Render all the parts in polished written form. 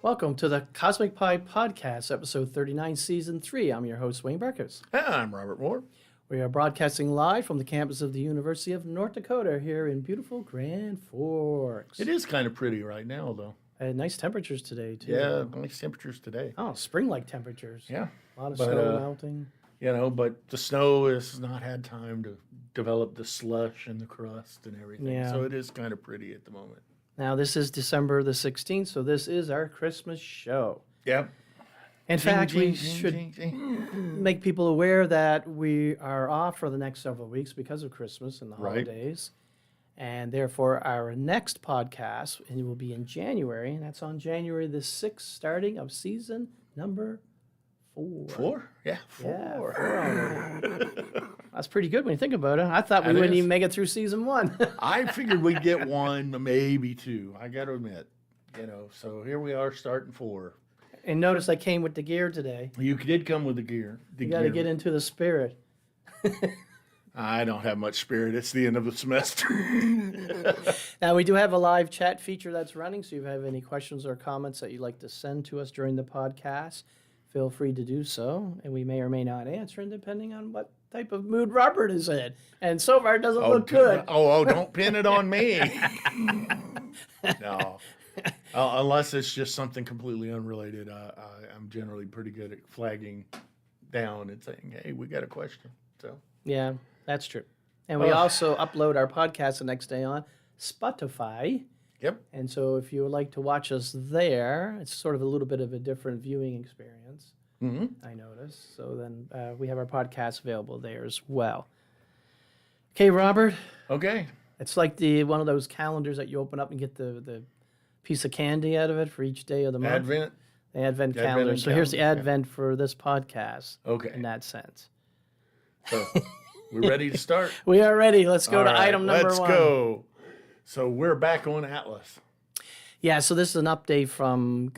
Welcome to the Cosmic Pie Podcast, episode 39, season 3. I'm your host, Wayne Barkhouse. I'm Robert Moore. We are broadcasting live from the campus of the University of North Dakota here in beautiful Grand Forks. It is kind of pretty right now, though. Nice temperatures today, too. Yeah, nice temperatures today. Oh, spring-like temperatures. Yeah. A lot of snow melting. But the snow has not had time to develop the slush and the crust and everything. Yeah. So it is kind of pretty at the moment. Now, this is December the 16th, so this is our Christmas show. Yep. In fact, we should make people aware that we are off for the next several weeks because of Christmas and the holidays. And therefore, our next podcast will be in January, and that's on January the 6th, starting of season number 4. 4? Yeah, 4. Yeah, 4 already. That's pretty good when you think about it. I thought we wouldn't even make it through season 1. I figured we'd get 1, maybe 2. I got to admit. So here we are starting 4. And notice I came with the gear today. You did come with the gear. You got to get into the spirit. I don't have much spirit. It's the end of the semester. Now, we do have a live chat feature that's running, so if you have any questions or comments that you'd like to send to us during the podcast, feel free to do so, and we may or may not answer, depending on what type of mood Robert is in. And so far, it doesn't look good. Don't pin it on me. No. Unless it's just something completely unrelated, I'm generally pretty good at flagging down and saying, hey, we got a question. So yeah, that's true. And we also upload our podcast the next day on Spotify. Yep. And so if you would like to watch us there, it's sort of a little bit of a different viewing experience, I noticed. So then we have our podcast available there as well. Okay, Robert. Okay. It's like one of those calendars that you open up and get the piece of candy out of it for each day of the month. Advent. The Advent calendar. So here's the Advent for this podcast. Okay. In that sense. So we're ready to start? We are ready. Let's go to item number 1. Let's go. So we're back on Atlas. Yeah, so this is an update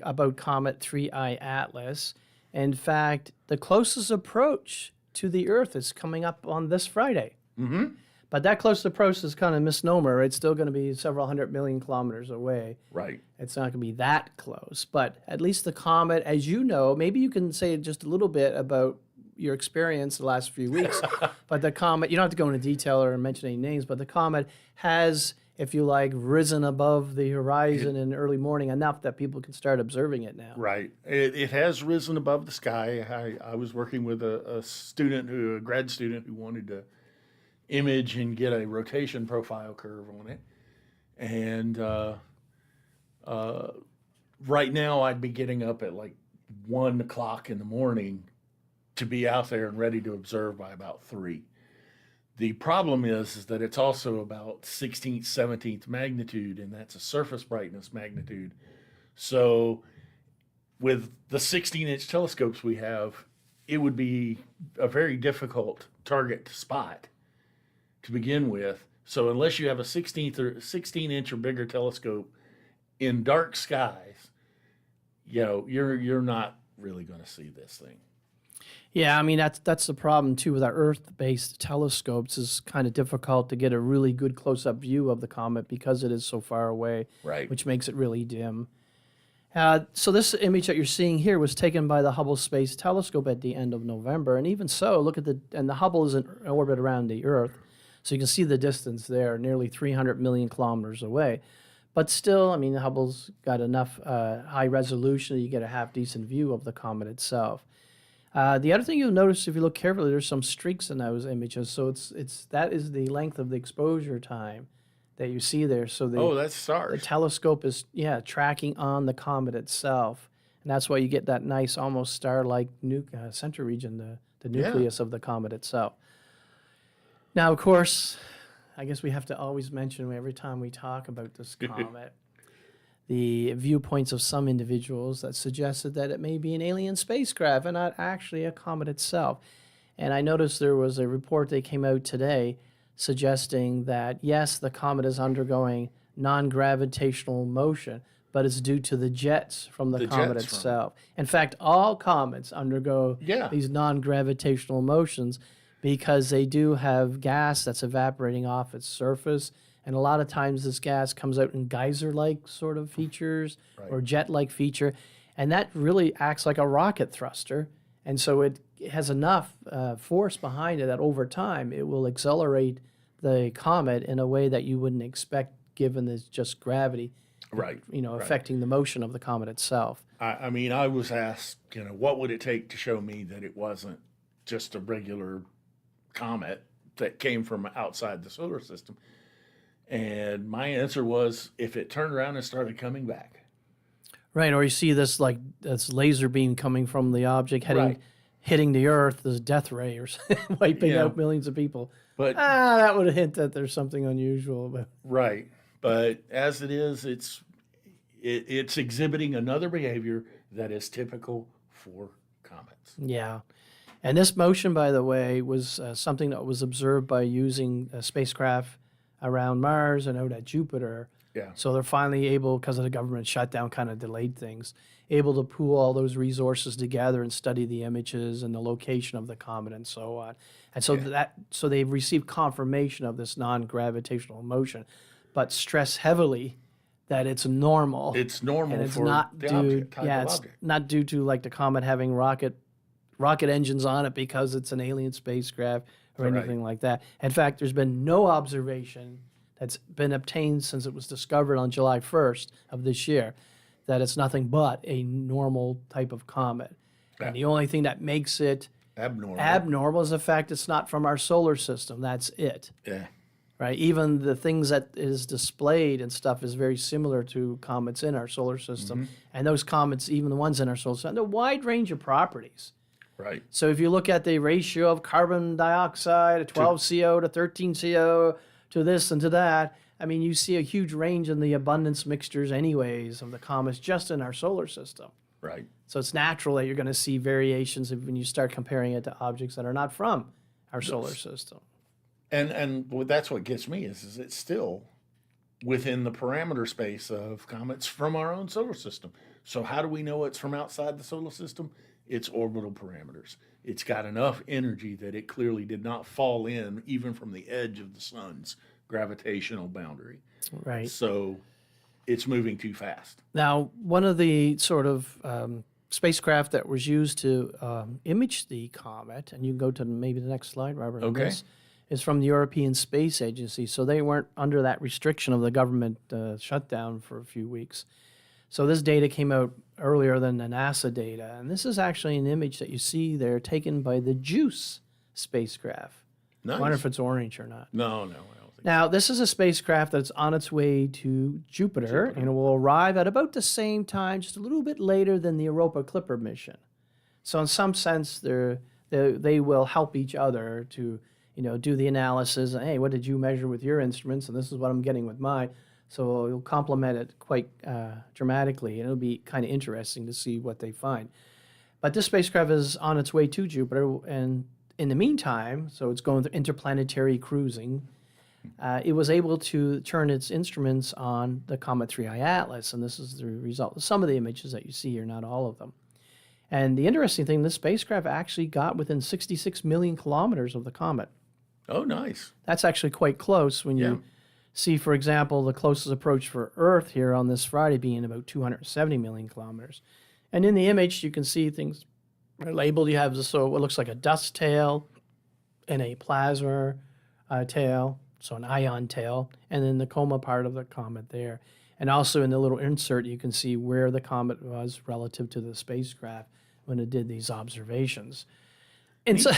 about Comet 3I Atlas. In fact, the closest approach to the Earth is coming up on this Friday. Mm-hmm. But that close approach is kind of a misnomer. It's still going to be several hundred million kilometers away. Right. It's not going to be that close. But at least the comet, as you know, maybe you can say just a little bit about your experience the last few weeks. But the comet, you don't have to go into detail or mention any names, but the comet has, if you like, risen above the horizon in early morning enough that people can start observing it now. Right. It has risen above the sky. I was working with a grad student who wanted to image and get a rotation profile curve on it. And right now I'd be getting up at like 1 o'clock in the morning to be out there and ready to observe by about 3. The problem is that it's also about 16th, 17th magnitude, and that's a surface brightness magnitude. So with the 16-inch telescopes we have, it would be a very difficult target to spot to begin with. So unless you have a 16-inch or bigger telescope in dark skies, you're not really going to see this thing. Yeah, I mean, that's the problem, too, with our Earth-based telescopes. It's kind of difficult to get a really good close-up view of the comet because it is so far away, right? Which makes it really dim. So this image that you're seeing here was taken by the Hubble Space Telescope at the end of November. And even so, look at and the Hubble is in orbit around the Earth. So you can see the distance there, nearly 300 million kilometers away. But still, I mean, the Hubble's got enough high resolution that you get a half-decent view of the comet itself. The other thing you'll notice if you look carefully, there's some streaks in those images. So that is the length of the exposure time that you see there. So that's stars. The telescope is tracking on the comet itself, and that's why you get that nice, almost star-like center region, the nucleus of the comet itself. Now, of course, I guess we have to always mention every time we talk about this comet the viewpoints of some individuals that suggested that it may be an alien spacecraft and not actually a comet itself. And I noticed there was a report that came out today suggesting that, yes, the comet is undergoing non-gravitational motion, but it's due to the jets from the comet itself. In fact, all comets undergo these non-gravitational motions because they do have gas that's evaporating off its surface. And a lot of times this gas comes out in geyser-like sort of features or jet-like feature. And that really acts like a rocket thruster. And so it has enough force behind it that over time it will accelerate the comet in a way that you wouldn't expect given it's just gravity, Right. affecting the motion of the comet itself. I mean, I was asked, what would it take to show me that it wasn't just a regular comet that came from outside the solar system? And my answer was, if it turned around and started coming back. Right, or you see this laser beam coming from the object Right. hitting the Earth, this death ray or wiping Yeah. out millions of people. But That would hint that there's something unusual about. right, but as it is, it's exhibiting another behavior that is typical for comets. Yeah. And this motion, by the way, was something that was observed by using a spacecraft around Mars and out at Jupiter. Yeah. So they're finally able, because of the government shutdown kind of delayed things, able to pool all those resources together and study the images and the location of the comet and so on. And so so they've received confirmation of this non-gravitational motion, but stress heavily that it's normal. It's normal and it's for not the due, object, type yeah, of it's object. not due to like the comet having rocket engines on it because it's an alien spacecraft or Right. anything like that. In fact, there's been no observation that's been obtained since it was discovered on July 1st of this year that it's nothing but a normal type of comet. Yeah. And the only thing that makes it abnormal is the fact it's not from our solar system. That's it. Yeah. Right? Even the things that is displayed and stuff is very similar to comets in our solar system. Mm-hmm. And those comets, even the ones in our solar system, have a wide range of properties. Right. So if you look at the ratio of carbon dioxide, a 12 CO to 13 CO to this and to that, I mean, you see a huge range in the abundance mixtures anyways of the comets just in our solar system. Right. So it's natural that you're going to see variations when you start comparing it to objects that are not from our solar system. And that's what gets me is it's still within the parameter space of comets from our own solar system. So how do we know it's from outside the solar system? It's orbital parameters. It's got enough energy that it clearly did not fall in even from the edge of the sun's gravitational boundary. Right. So it's moving too fast. Now, one of the sort of spacecraft that was used to image the comet, and you can go to maybe the next slide, Robert, on Okay. this, is from the European Space Agency. So they weren't under that restriction of the government shutdown for a few weeks. So this data came out earlier than the NASA data, and this is actually an image that you see there taken by the JUICE spacecraft. Nice. I wonder if it's orange or not. No, I don't think. Now, this is a spacecraft that's on its way to Jupiter, and it will arrive at about the same time, just a little bit later than the Europa Clipper mission. So in some sense, they will help each other to do the analysis. And, hey, what did you measure with your instruments? And this is what I'm getting with mine. So it'll complement it quite dramatically, and it'll be kind of interesting to see what they find. But this spacecraft is on its way to Jupiter, and in the meantime, so it's going through interplanetary cruising, it was able to turn its instruments on the Comet 3i Atlas, and this is the result of some of the images that you see here, not all of them. And the interesting thing, this spacecraft actually got within 66 million kilometers of the comet. Oh, nice. That's actually quite close when you see, for example, the closest approach for Earth here on this Friday being about 270 million kilometers. And in the image, you can see things are labeled. You have what looks like a dust tail and a plasma tail, so an ion tail, and then the coma part of the comet there. And also in the little insert, you can see where the comet was relative to the spacecraft when it did these observations. And so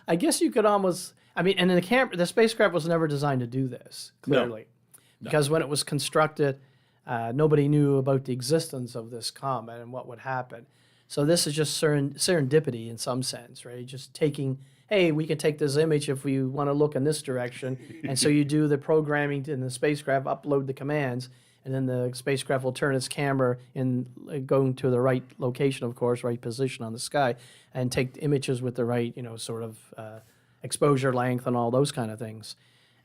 I guess you could almost, and in the spacecraft was never designed to do this, clearly. No. Because when it was constructed, nobody knew about the existence of this comet and what would happen. So this is just serendipity in some sense, right? Just taking, hey, we can take this image if we want to look in this direction. And so you do the programming in the spacecraft, upload the commands, and then the spacecraft will turn its camera in going to the right location, of course, right position on the sky, and take images with the right, sort of exposure length and all those kind of things.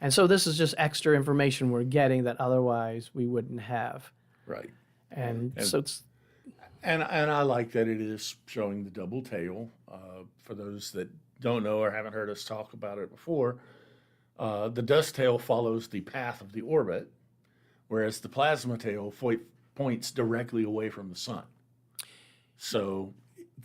And so this is just extra information we're getting that otherwise we wouldn't have. Right. And so it's... And I like that it is showing the double tail. For those that don't know or haven't heard us talk about it before, the dust tail follows the path of the orbit, whereas the plasma tail points directly away from the sun. So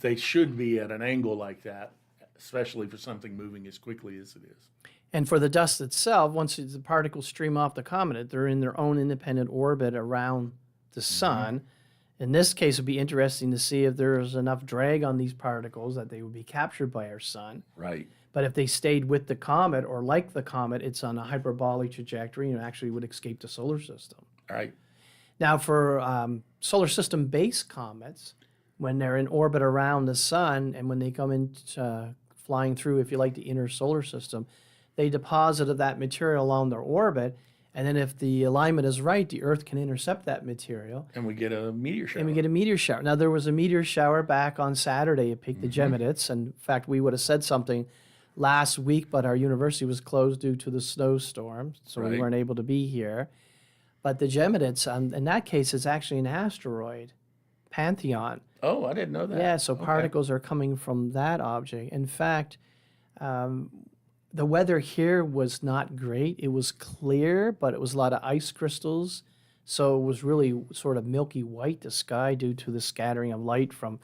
they should be at an angle like that, especially for something moving as quickly as it is. And for the dust itself, once the particles stream off the comet, they're in their own independent orbit around the sun. In this case, it would be interesting to see if there's enough drag on these particles that they would be captured by our sun. Right. But if they stayed with the comet or like the comet, it's on a hyperbolic trajectory and actually would escape the solar system. Right. Now, for solar system-based comets, when they're in orbit around the sun and when they come in flying through, if you like, the inner solar system, they deposit that material along their orbit. And then if the alignment is right, the Earth can intercept that material. And we get a meteor shower. And we get a meteor shower. Now, there was a meteor shower back on Saturday at Peak the Geminids. And in fact, we would have said something last week, but our university was closed due to the snowstorm, so we weren't able to be here. But the Geminids, in that case, is actually an asteroid, Pantheon. Oh, I didn't know that. Yeah, so particles are coming from that object. In fact, the weather here was not great. It was clear, but it was a lot of ice crystals. So it was really sort of milky white, the sky, due to the scattering of light from,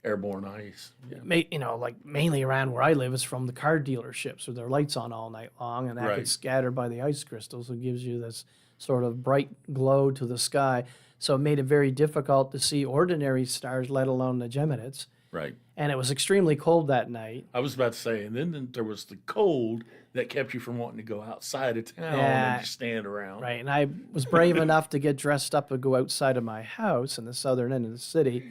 Airborne ice. Yeah. Like mainly around where I live is from the car dealerships with their lights on all night long, and that gets scattered by the ice crystals. It gives you this sort of bright glow to the sky. So it made it very difficult to see ordinary stars, let alone the Geminids. Right. And it was extremely cold that night. I was about to say, and then there was the cold that kept you from wanting to go outside of town and just stand around. Right. And I was brave enough to get dressed up and go outside of my house in the southern end of the city.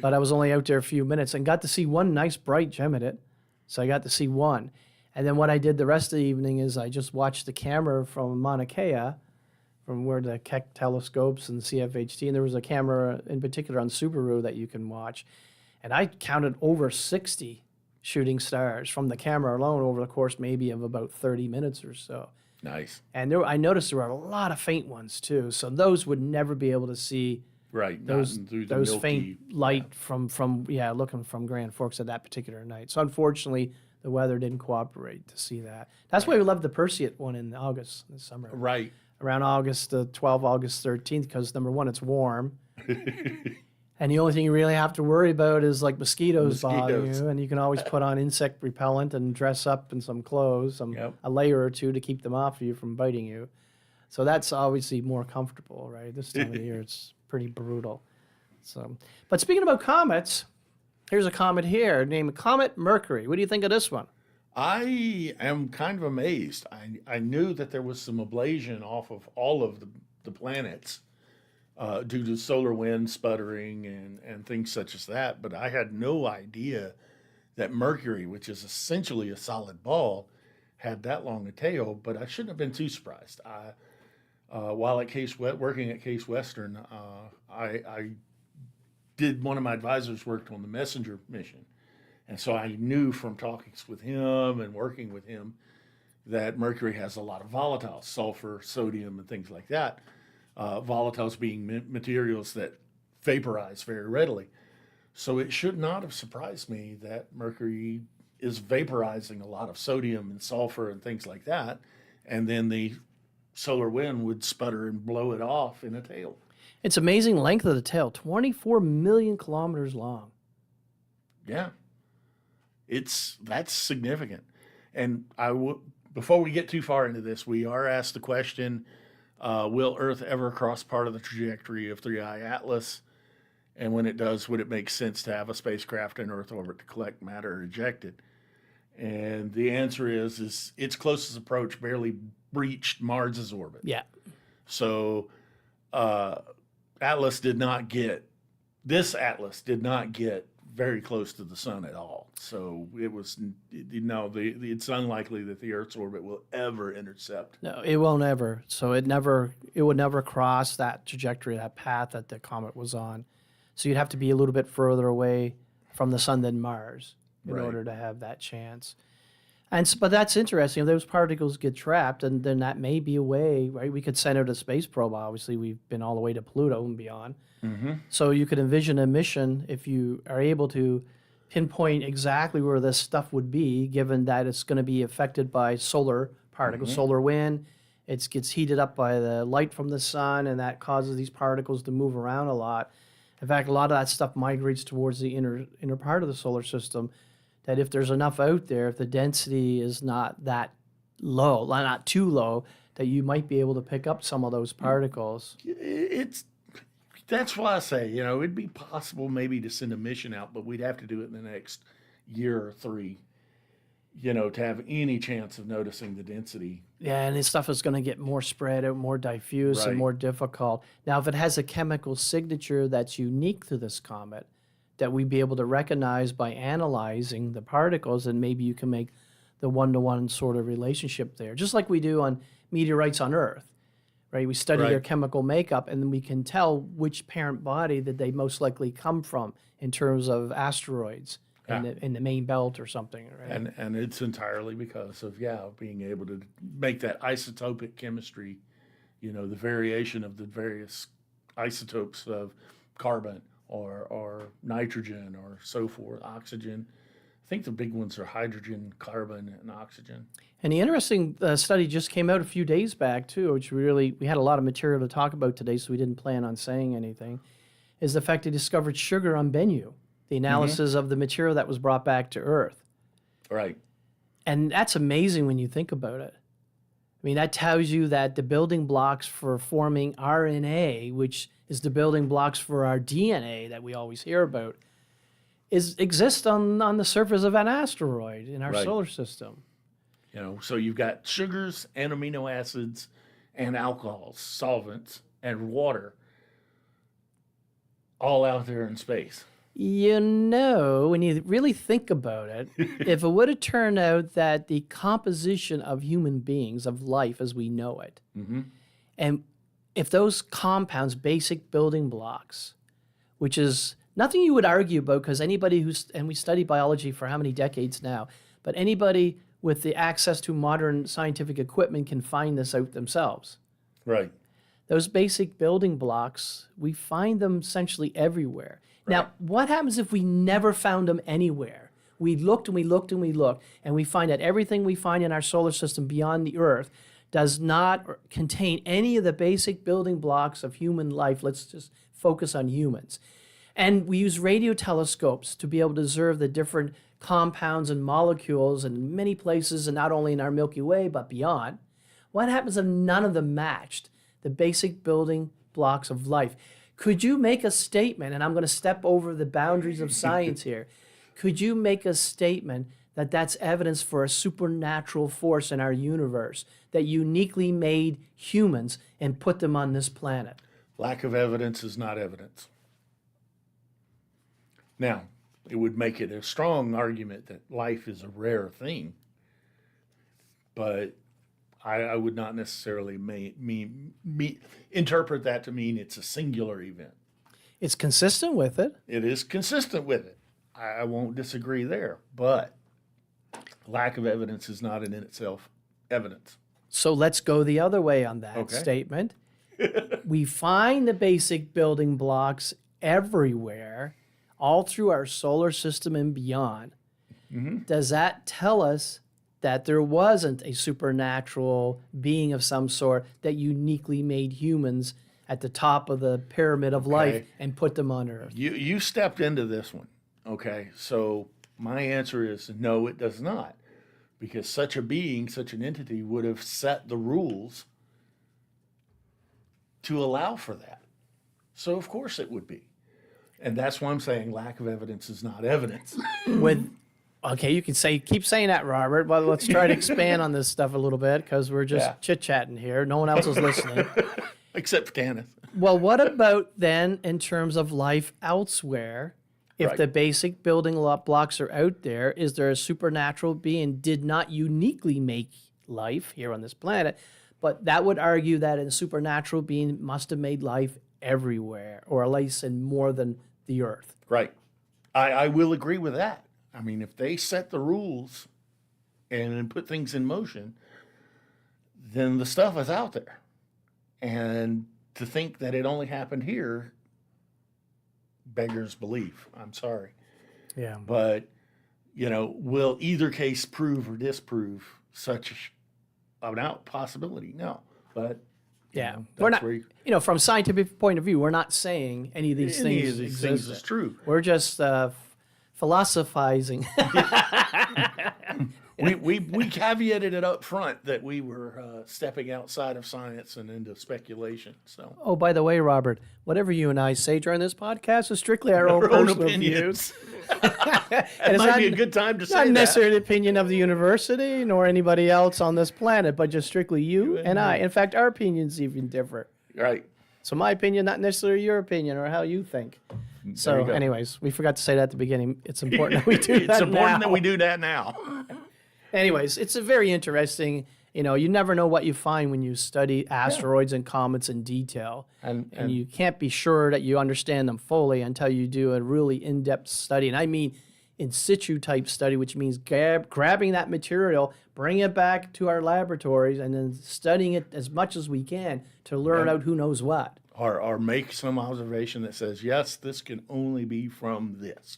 But I was only out there a few minutes and got to see one nice bright Geminid. So I got to see one. And then what I did the rest of the evening is I just watched the camera from Mauna Kea, from where the Keck telescopes and CFHT, and there was a camera in particular on Subaru that you can watch. And I counted over 60 shooting stars from the camera alone over the course maybe of about 30 minutes or so. Nice. And I noticed there were a lot of faint ones too. So those would never be able to see those milky, faint light from looking from Grand Forks at that particular night. So unfortunately, the weather didn't cooperate to see that. That's why we love the Perseid one in August this summer. Right. Around August 12th, August 13th, because number one, it's warm. And the only thing you really have to worry about is like mosquitoes bothering you, and you can always put on insect repellent and dress up in some clothes, a layer or two to keep them off of you from biting you. So that's obviously more comfortable, right? This time of year, it's pretty brutal. So, but speaking about comets, here's a comet here named Comet Mercury. What do you think of this one? I am kind of amazed. I knew that there was some ablation off of all of the planets due to solar wind sputtering and things such as that, but I had no idea that Mercury, which is essentially a solid ball, had that long a tail, but I shouldn't have been too surprised. While at working at Case Western, I did, one of my advisors worked on the Messenger mission. And so I knew from talking with him and working with him that Mercury has a lot of volatiles, sulfur, sodium, and things like that. Volatiles being materials that vaporize very readily. So it should not have surprised me that Mercury is vaporizing a lot of sodium and sulfur and things like that. And then the solar wind would sputter and blow it off in a tail. It's amazing length of the tail, 24 million kilometers long. Yeah. That's significant. And before we get too far into this, we are asked the question, will Earth ever cross part of the trajectory of 3I Atlas? And when it does, would it make sense to have a spacecraft in Earth orbit to collect matter ejected? And the answer is its closest approach barely breached Mars's orbit. Yeah. So Atlas did not get very close to the sun at all. So it was, it's unlikely that the Earth's orbit will ever intercept. No, it won't ever. So it would never cross that trajectory, that path that the comet was on. So you'd have to be a little bit further away from the sun than Mars in order to have that chance. But that's interesting. If those particles get trapped, and then that may be a way, right? We could send out a space probe. Obviously, we've been all the way to Pluto and beyond. Mm-hmm. So you could envision a mission if you are able to pinpoint exactly where this stuff would be, given that it's going to be affected by solar particles, solar wind. It gets heated up by the light from the sun, and that causes these particles to move around a lot. In fact, a lot of that stuff migrates towards the inner part of the solar system. That if there's enough out there, if the density is not that low, not too low, that you might be able to pick up some of those particles. That's why I say, it'd be possible maybe to send a mission out, but we'd have to do it in the next year or 3, to have any chance of noticing the density. Yeah, and this stuff is going to get more spread out, more diffuse, and more difficult. Now, if it has a chemical signature that's unique to this comet, that we'd be able to recognize by analyzing the particles, and maybe you can make the one-to-one sort of relationship there, just like we do on meteorites on Earth, right? We study their chemical makeup, and then we can tell which parent body that they most likely come from in terms of asteroids in the main belt or something, right? And it's entirely because of, being able to make that isotopic chemistry, the variation of the various isotopes of carbon or nitrogen or so forth, oxygen. I think the big ones are hydrogen, carbon, and oxygen. And the interesting study just came out a few days back, too, which we had a lot of material to talk about today, so we didn't plan on saying anything, is the fact they discovered sugar on Bennu, the analysis of the material that was brought back to Earth. Right. And that's amazing when you think about it. I mean, that tells you that the building blocks for forming RNA, which is the building blocks for our DNA that we always hear about, exist on the surface of an asteroid in our solar system. So you've got sugars and amino acids and alcohols, solvents, and water all out there in space. When you really think about it, if it would have turned out that the composition of human beings, of life as we know it, and if those compounds, basic building blocks, which is nothing you would argue about, because anybody and we study biology for how many decades now, but anybody with the access to modern scientific equipment can find this out themselves. Right. Those basic building blocks, we find them essentially everywhere. Right. Now, what happens if we never found them anywhere? We looked and we looked and we looked, and we find that everything we find in our solar system beyond the Earth does not contain any of the basic building blocks of human life. Let's just focus on humans. And we use radio telescopes to be able to observe the different compounds and molecules in many places, and not only in our Milky Way, but beyond. What happens if none of them matched the basic building blocks of life? Could you make a statement, and I'm going to step over the boundaries of science here, could you make a statement that that's evidence for a supernatural force in our universe that uniquely made humans and put them on this planet? Lack of evidence is not evidence. Now, it would make it a strong argument that life is a rare thing, but I would not necessarily interpret that to mean it's a singular event. It's consistent with it. It is consistent with it. I won't disagree there, but lack of evidence is not in itself evidence. So let's go the other way on that statement. We find the basic building blocks everywhere, all through our solar system and beyond. Does that tell us that there wasn't a supernatural being of some sort that uniquely made humans at the top of the pyramid of life and put them on Earth? You stepped into this one, So my answer is no, it does not. Because such a being, such an entity would have set the rules to allow for that. So of course it would be. And that's why I'm saying lack of evidence is not evidence. You can keep saying that, Robert, but let's try to expand on this stuff a little bit, because we're just chit-chatting here. No one else is listening. Except for Tanith. Well, what about then in terms of life elsewhere? If the basic building blocks are out there, is there a supernatural being did not uniquely make life here on this planet? But that would argue that a supernatural being must have made life everywhere, or at least in more than the Earth. Right. I will agree with that. I mean, if they set the rules and put things in motion, then the stuff is out there. And to think that it only happened here beggars belief. I'm sorry. Yeah. But, will either case prove or disprove such an out possibility? No. But Yeah. know, We're that's not, where you- from a scientific point of view, we're not saying any of these any things of these exist. things is true. We're just philosophizing. We caveated it up front that we were stepping outside of science and into speculation. So Oh, by the way, Robert, whatever you and I say during this podcast is strictly our own personal views. It might be a good time to say Not that. necessarily the opinion of the university nor anybody else on this planet, but just strictly you and I. In fact, our opinions even differ. Right. So my opinion, not necessarily your opinion or how you think. There So, you go. anyways, we forgot to say that at the beginning. It's important that we do that It's important now. that we do that now. Anyways, it's a very interesting. You never know what you find when you study asteroids and comets in detail, And you can't be sure that you understand them fully until you do a really in-depth study. And I mean in situ type study, which means grabbing that material, bringing it back to our laboratories, and then studying it as much as we can to learn out who knows what. or make some observation that says, yes, this can only be from this.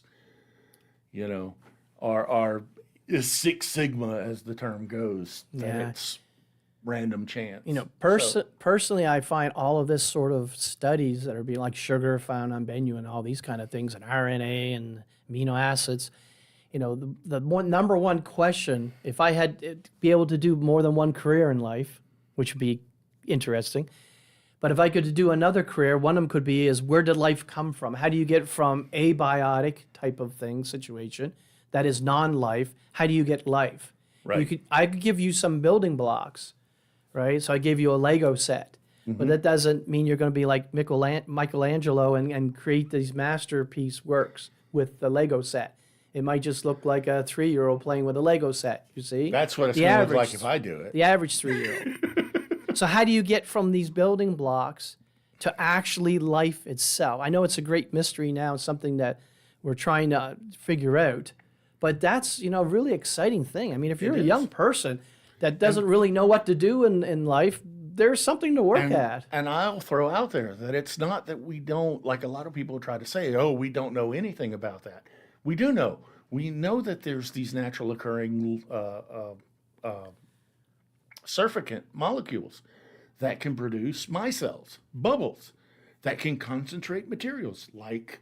Or is Six Sigma, as the term goes, that Yeah. it's random chance. Personally, I find all of this sort of studies that are being like sugar found on Bennu and all these kind of things, and RNA and amino acids. The number one question, if I had to be able to do more than one career in life, which would be interesting, but if I could do another career, one of them could be is where did life come from? How do you get from abiotic type of thing, situation, that is non-life, how do you get life? Right. I could give you some building blocks, right? So I gave you a Lego set, but that doesn't mean you're going to be like Michelangelo and create these masterpiece works with the Lego set. It might just look like a 3-year-old playing with a Lego set, you see? That's what it's The going to look average- like if I do it. The average 3-year-old. So how do you get from these building blocks to actually life itself? I know it's a great mystery now, something that we're trying to figure out, but that's, a really exciting thing. I mean, if you're a young person that doesn't really know what to do in life, there's something to work at. And I'll throw out there that it's not that we don't, like a lot of people try to say, oh, we don't know anything about that. We do know. We know that there's these natural occurring surfactant molecules that can produce micelles, bubbles, that can concentrate materials like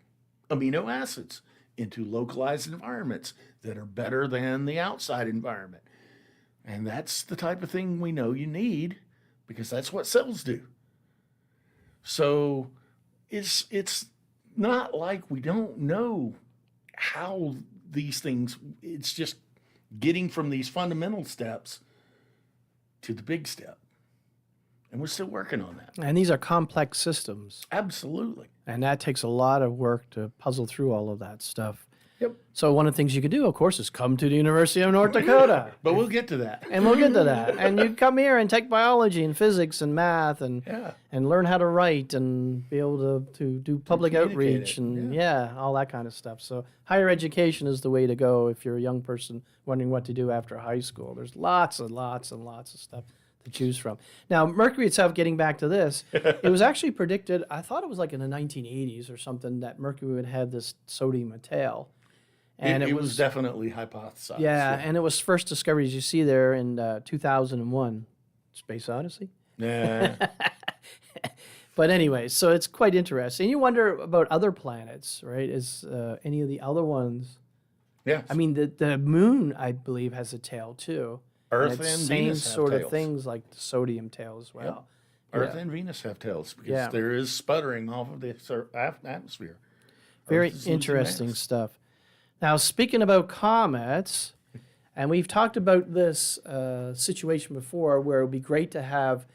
amino acids into localized environments that are better than the outside environment. And that's the type of thing we know you need because that's what cells do. So it's not like we don't know how these things, it's just getting from these fundamental steps to the big step. And we're still working on that. And these are complex systems, Absolutely. and that takes a lot of work to puzzle through all of that stuff. Yep. So one of the things you could do, of course, is come to the University of North Dakota. But we'll get to that. And we'll get to that. And you come here and take biology and physics and math and learn how to write and be able to do public outreach and all that kind of stuff. So higher education is the way to go if you're a young person wondering what to do after high school. There's lots and lots and lots of stuff to choose from. Now, Mercury itself, getting back to this, it was actually predicted, I thought it was like in the 1980s or something, that Mercury would have this sodium tail. And it was definitely hypothesized. Yeah, and it was first discovered, as you see there, in 2001, Space Odyssey. Yeah. But anyway, so it's quite interesting. You wonder about other planets, right? Is any of the other ones? Yeah. I mean, the moon, I believe, has a tail too. Earth it's and same Venus have sort tails. of things like the sodium tail as well. Earth and Venus have tails because Yeah. there is sputtering off of the atmosphere. Very Earth is losing interesting mass. stuff. Now, speaking about comets, and we've talked about this situation before where it would be great to have,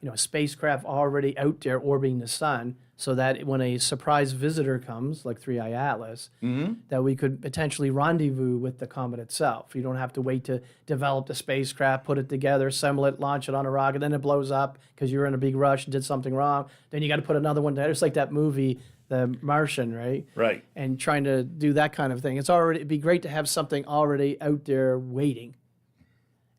a spacecraft already out there orbiting the sun so that when a surprise visitor comes, like 3I Atlas, that we could potentially rendezvous with the comet itself. You don't have to wait to develop the spacecraft, put it together, assemble it, launch it on a rocket, then it blows up because you're in a big rush and did something wrong. Then you got to put another one together. It's like that movie, The Martian, right? Right. And trying to do that kind of thing. It'd be great to have something already out there waiting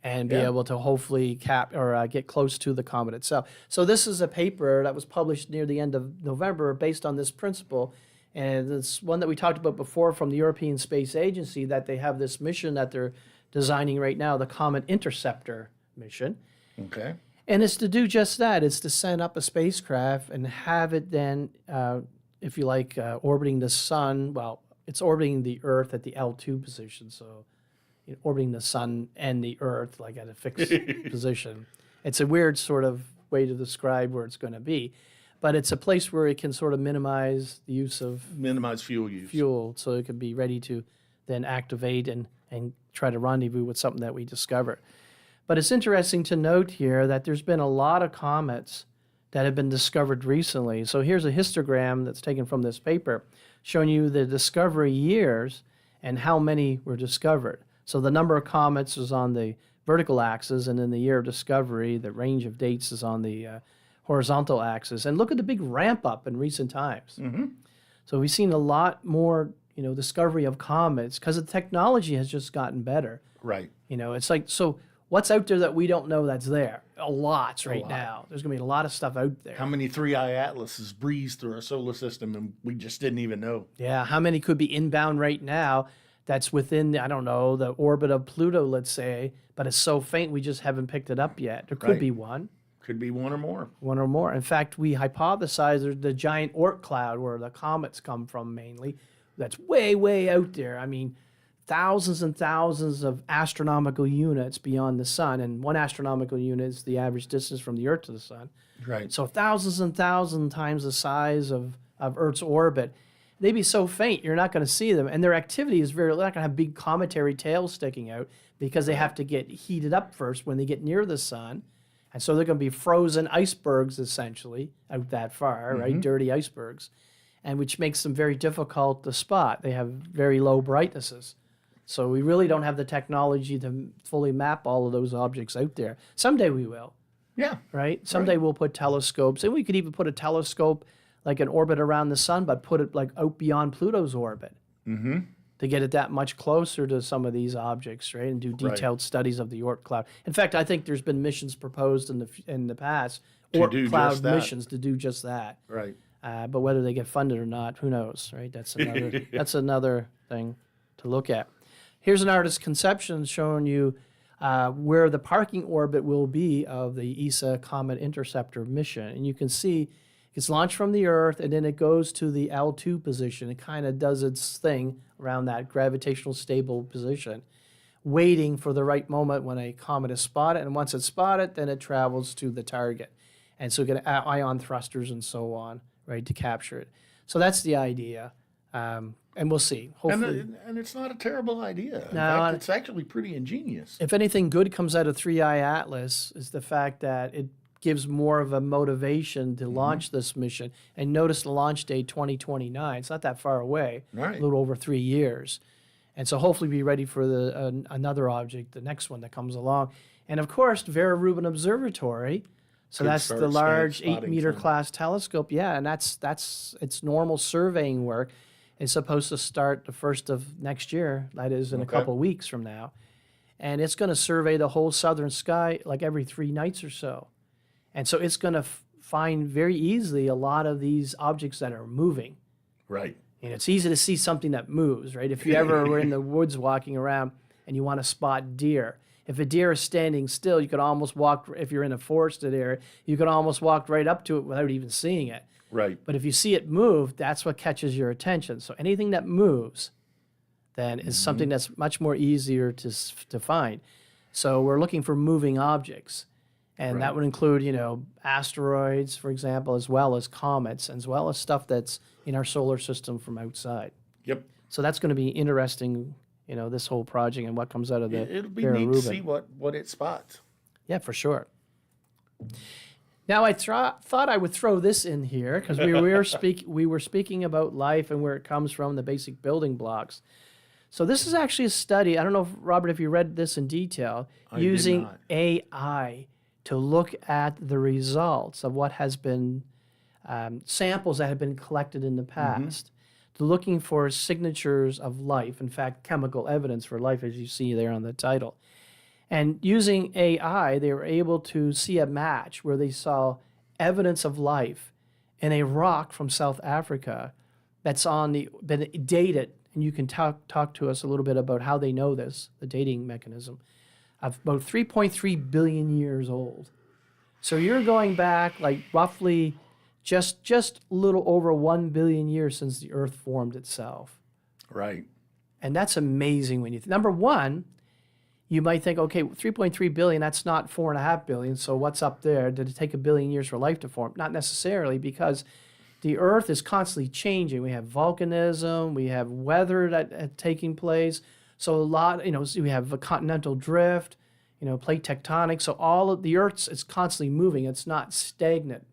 and be able to hopefully get close to the comet itself. So this is a paper that was published near the end of November based on this principle. And it's one that we talked about before from the European Space Agency, that they have this mission that they're designing right now, the Comet Interceptor mission. Okay. And it's to do just that. It's to send up a spacecraft and have it then, if you like, orbiting the sun. Well, it's orbiting the Earth at the L2 position, so orbiting the sun and the Earth like at a fixed position. It's a weird sort of way to describe where it's going to be, but it's a place where it can sort of minimize the use of fuel use. So it can be ready to then activate and try to rendezvous with something that we discover. But it's interesting to note here that there's been a lot of comets that have been discovered recently. So here's a histogram that's taken from this paper showing you the discovery years and how many were discovered. So the number of comets is on the vertical axis, and then the year of discovery, the range of dates is on the horizontal axis. And look at the big ramp up in recent times. Mm-hmm. So we've seen a lot more, discovery of comets because the technology has just gotten better. Right. It's like, so what's out there that we don't know that's there? A lot right now. There's going to be a lot of stuff out there. How many 3-eye atlases breezed through our solar system and we just didn't even know? Yeah, how many could be inbound right now that's within, I don't know, the orbit of Pluto, let's say, but it's so faint we just haven't picked it up yet. There could be one. Could be one or more. One or more. In fact, we hypothesize there's the giant Oort cloud where the comets come from mainly. That's way, way out there. I mean, thousands and thousands of astronomical units beyond the sun, and one astronomical unit is the average distance from the Earth to the sun. Right. So thousands and thousands times the size of Earth's orbit. They'd be so faint, you're not going to see them. And their activity is they're not going to have big cometary tails sticking out because they have to get heated up first when they get near the sun. And so they're going to be frozen icebergs, essentially, out that far, right? Dirty icebergs, and which makes them very difficult to spot. They have very low brightnesses. So we really don't have the technology to fully map all of those objects out there. Someday we will. Yeah. Right? Someday we'll put telescopes, and we could even put a telescope like an orbit around the sun, but put it like out beyond Pluto's orbit to get it that much closer to some of these objects, right? And do detailed studies of the Oort cloud. In fact, I think there's been missions proposed in the past, Oort cloud missions to do just that. Right. But whether they get funded or not, who knows, right? That's another thing to look at. Here's an artist's conception showing you where the parking orbit will be of the ESA Comet Interceptor mission. And you can see it's launched from the Earth, and then it goes to the L2 position. It kind of does its thing around that gravitational stable position, waiting for the right moment when a comet is spotted. And once it's spotted, then it travels to the target. And so you get ion thrusters and so on, right, to capture it. So that's the idea. And we'll see. Hopefully. And it's not a terrible idea. In No, fact, it's actually pretty ingenious. If anything good comes out of 3-Eye Atlas is the fact that it gives more of a motivation to launch this mission. And notice the launch date 2029. It's not that far away, Right. a little over 3 years. And so hopefully be ready for another object, the next one that comes along. And of course, Vera Rubin Observatory. So Could that's start the large spotting 8-meter some. class telescope. Yeah, and that's its normal surveying work. It's supposed to start the first of next year. That is in a couple of weeks from now. And it's going to survey the whole southern sky like every 3 nights or so. And so it's going to find very easily a lot of these objects that are moving. Right. And it's easy to see something that moves, right? If you ever were in the woods walking around and you want to spot deer, if a deer is standing still, you could almost walk, if you're in a forested area, you could almost walk right up to it without even seeing it. Right. But if you see it move, that's what catches your attention. So anything that moves then is something that's much more easier to find. So we're looking for moving objects. And that would include, asteroids, for example, as well as comets, as well as stuff that's in our solar system from outside. Yep. So that's going to be interesting, this whole project and what comes out of the It'll be Vera neat Rubin. to see what it spots. Yeah, for sure. Now, I thought I would throw this in here because we were speaking about life and where it comes from, the basic building blocks. So this is actually a study. I don't know, Robert, if you read this in detail, using not. AI to look at the results of what has been samples that have been collected in the past, to looking for signatures of life, in fact, chemical evidence for life, as you see there on the title. And using AI, they were able to see a match where they saw evidence of life in a rock from South Africa that's been dated, and you can talk to us a little bit about how they know this, the dating mechanism, of about 3.3 billion years old. So you're going back like roughly just a little over 1 billion years since the Earth formed itself. Right. And that's amazing when you number one, you might think, okay, 3.3 billion, that's not 4.5 billion. So what's up there? Did it take 1 billion years for life to form? Not necessarily, because the Earth is constantly changing. We have volcanism, we have weather that taking place. So a lot, we have a continental drift, plate tectonics. So all of the Earth is constantly moving. It's not stagnant.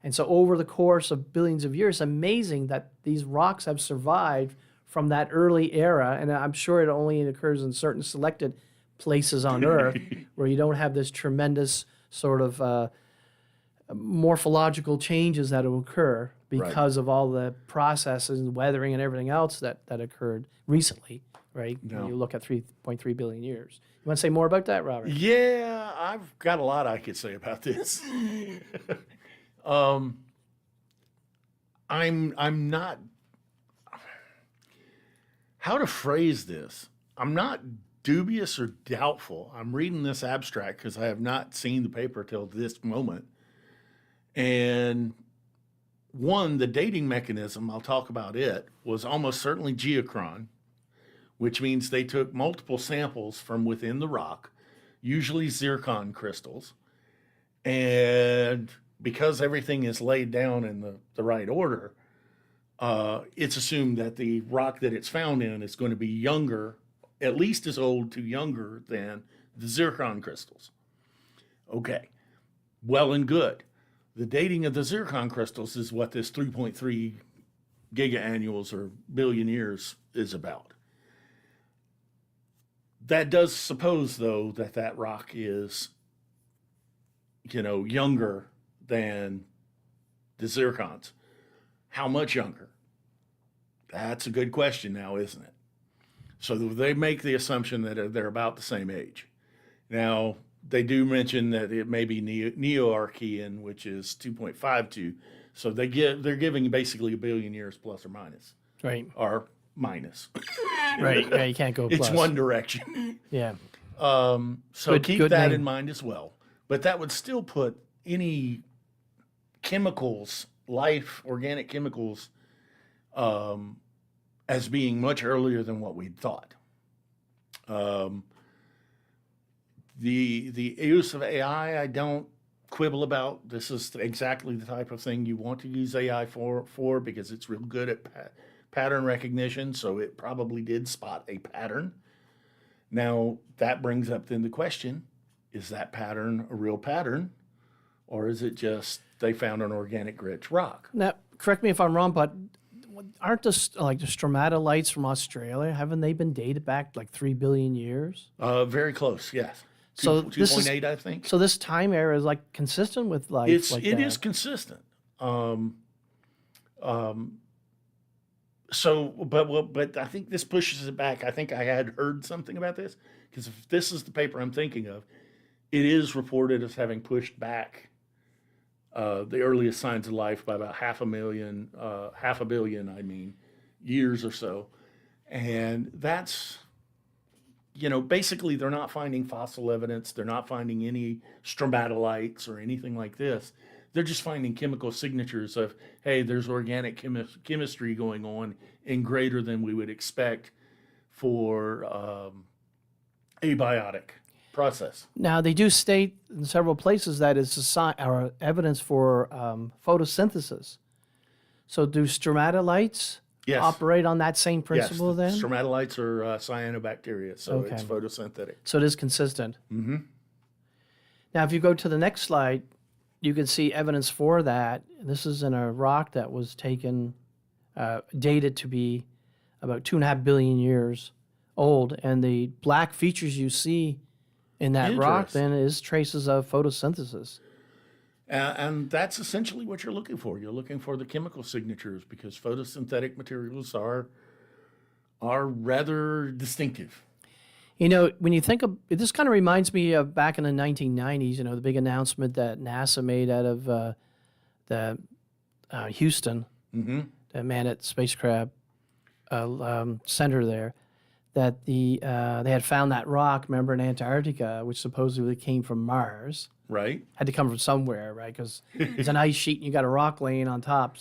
And so over the course of billions of years, it's amazing that these rocks have survived from that early era. And I'm sure it only occurs in certain selected places on Earth where you don't have this tremendous sort of morphological changes that will occur because of all the processes and weathering and everything else that occurred recently, right? No. When you look at 3.3 billion years. You want to say more about that, Robert? Yeah, I've got a lot I could say about this. I'm not, how to phrase this? I'm not dubious or doubtful. I'm reading this abstract because I have not seen the paper till this moment. And one, the dating mechanism, I'll talk about it, was almost certainly geochron, which means they took multiple samples from within the rock, usually zircon crystals. And because everything is laid down in the right order, it's assumed that the rock that it's found in is going to be younger, at least as old to younger than the zircon crystals. Okay, well and good. The dating of the zircon crystals is what this 3.3 gigaannuals or billion years is about. That does suppose, though, that rock is, younger than the zircons. How much younger? That's a good question now, isn't it? So they make the assumption that they're about the same age. Now, they do mention that it may be Neo-Archean, which is 2.52. So they're giving basically a billion years plus or minus. Right. Or minus. Right. Yeah, you can't go plus. It's one direction. Yeah. So keep good that name. in mind as well. But that would still put any chemicals, organic chemicals, as being much earlier than what we'd thought. The use of AI, I don't quibble about. This is exactly the type of thing you want to use AI for because it's real good at pattern recognition, so it probably did spot a pattern. Now, that brings up then the question, is that pattern a real pattern, or is it just they found an organic rich rock? Now, correct me if I'm wrong, but aren't the stromatolites from Australia, haven't they been dated back like 3 billion years? Very close, yes. So 2.8, I think. So this time era is like consistent with life. It is consistent. But I think this pushes it back. I think I had heard something about this because if this is the paper I'm thinking of, it is reported as having pushed back the earliest signs of life by about 500,000, 500 million, years or so. And that's, basically they're not finding fossil evidence. They're not finding any stromatolites or anything like this. They're just finding chemical signatures of, hey, there's organic chemistry going on in greater than we would expect for abiotic process. Now, they do state in several places that it's a sign or evidence for photosynthesis. So do stromatolites operate on that same principle then? Stromatolites are cyanobacteria, so it's photosynthetic. So it is consistent. Mm-hmm. Now, if you go to the next slide, you can see evidence for that. This is in a rock that was taken, dated to be about 2.5 billion years old. And the black features you see in that rock then is traces of photosynthesis. And that's essentially what you're looking for. You're looking for the chemical signatures because photosynthetic materials are rather distinctive. When you think of this, kind of reminds me of back in the 1990s. The big announcement that NASA made out of the Houston, the manned spacecraft center there, that they had found that rock, remember, in Antarctica, which supposedly came from Mars. Right. Had to come from somewhere, right? Because it's an ice sheet and you got a rock laying on top.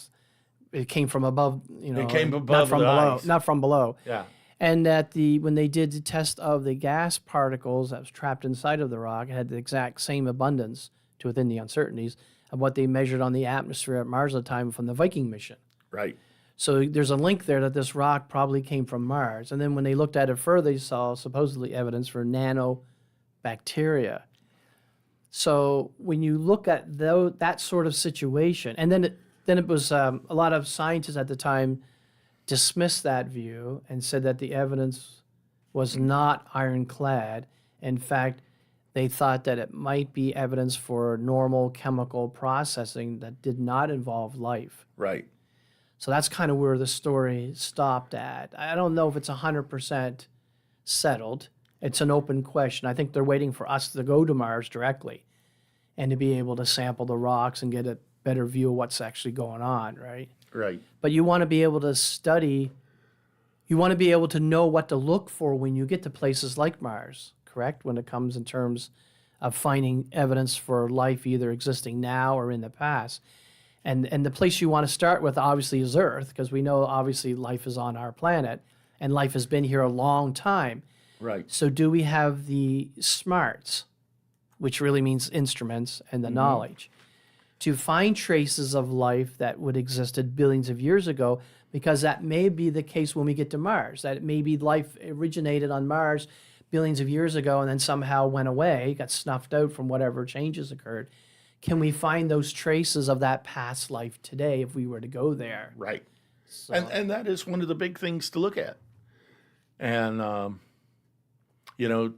It came from above, It came not above from the below, ice. not from below. Yeah. And when they did the test of the gas particles that was trapped inside of the rock, it had the exact same abundance to within the uncertainties of what they measured on the atmosphere at Mars at the time from the Viking mission. Right. So there's a link there that this rock probably came from Mars. And then when they looked at it further, they saw supposedly evidence for nanobacteria. So when you look at that sort of situation, and then it was a lot of scientists at the time dismissed that view and said that the evidence was not ironclad. In fact, they thought that it might be evidence for normal chemical processing that did not involve life. Right. So that's kind of where the story stopped at. I don't know if it's 100% settled. It's an open question. I think they're waiting for us to go to Mars directly and to be able to sample the rocks and get a better view of what's actually going on, right? Right. But you want to be able to study, you want to be able to know what to look for when you get to places like Mars, correct? When it comes in terms of finding evidence for life either existing now or in the past. And the place you want to start with obviously is Earth, because we know obviously life is on our planet and life has been here a long time. Right. So do we have the smarts, which really means instruments, and the knowledge to find traces of life that would existed billions of years ago? Because that may be the case when we get to Mars, that maybe life originated on Mars billions of years ago and then somehow went away, got snuffed out from whatever changes occurred. Can we find those traces of that past life today if we were to go there? Right. So, And that is one of the big things to look at. And,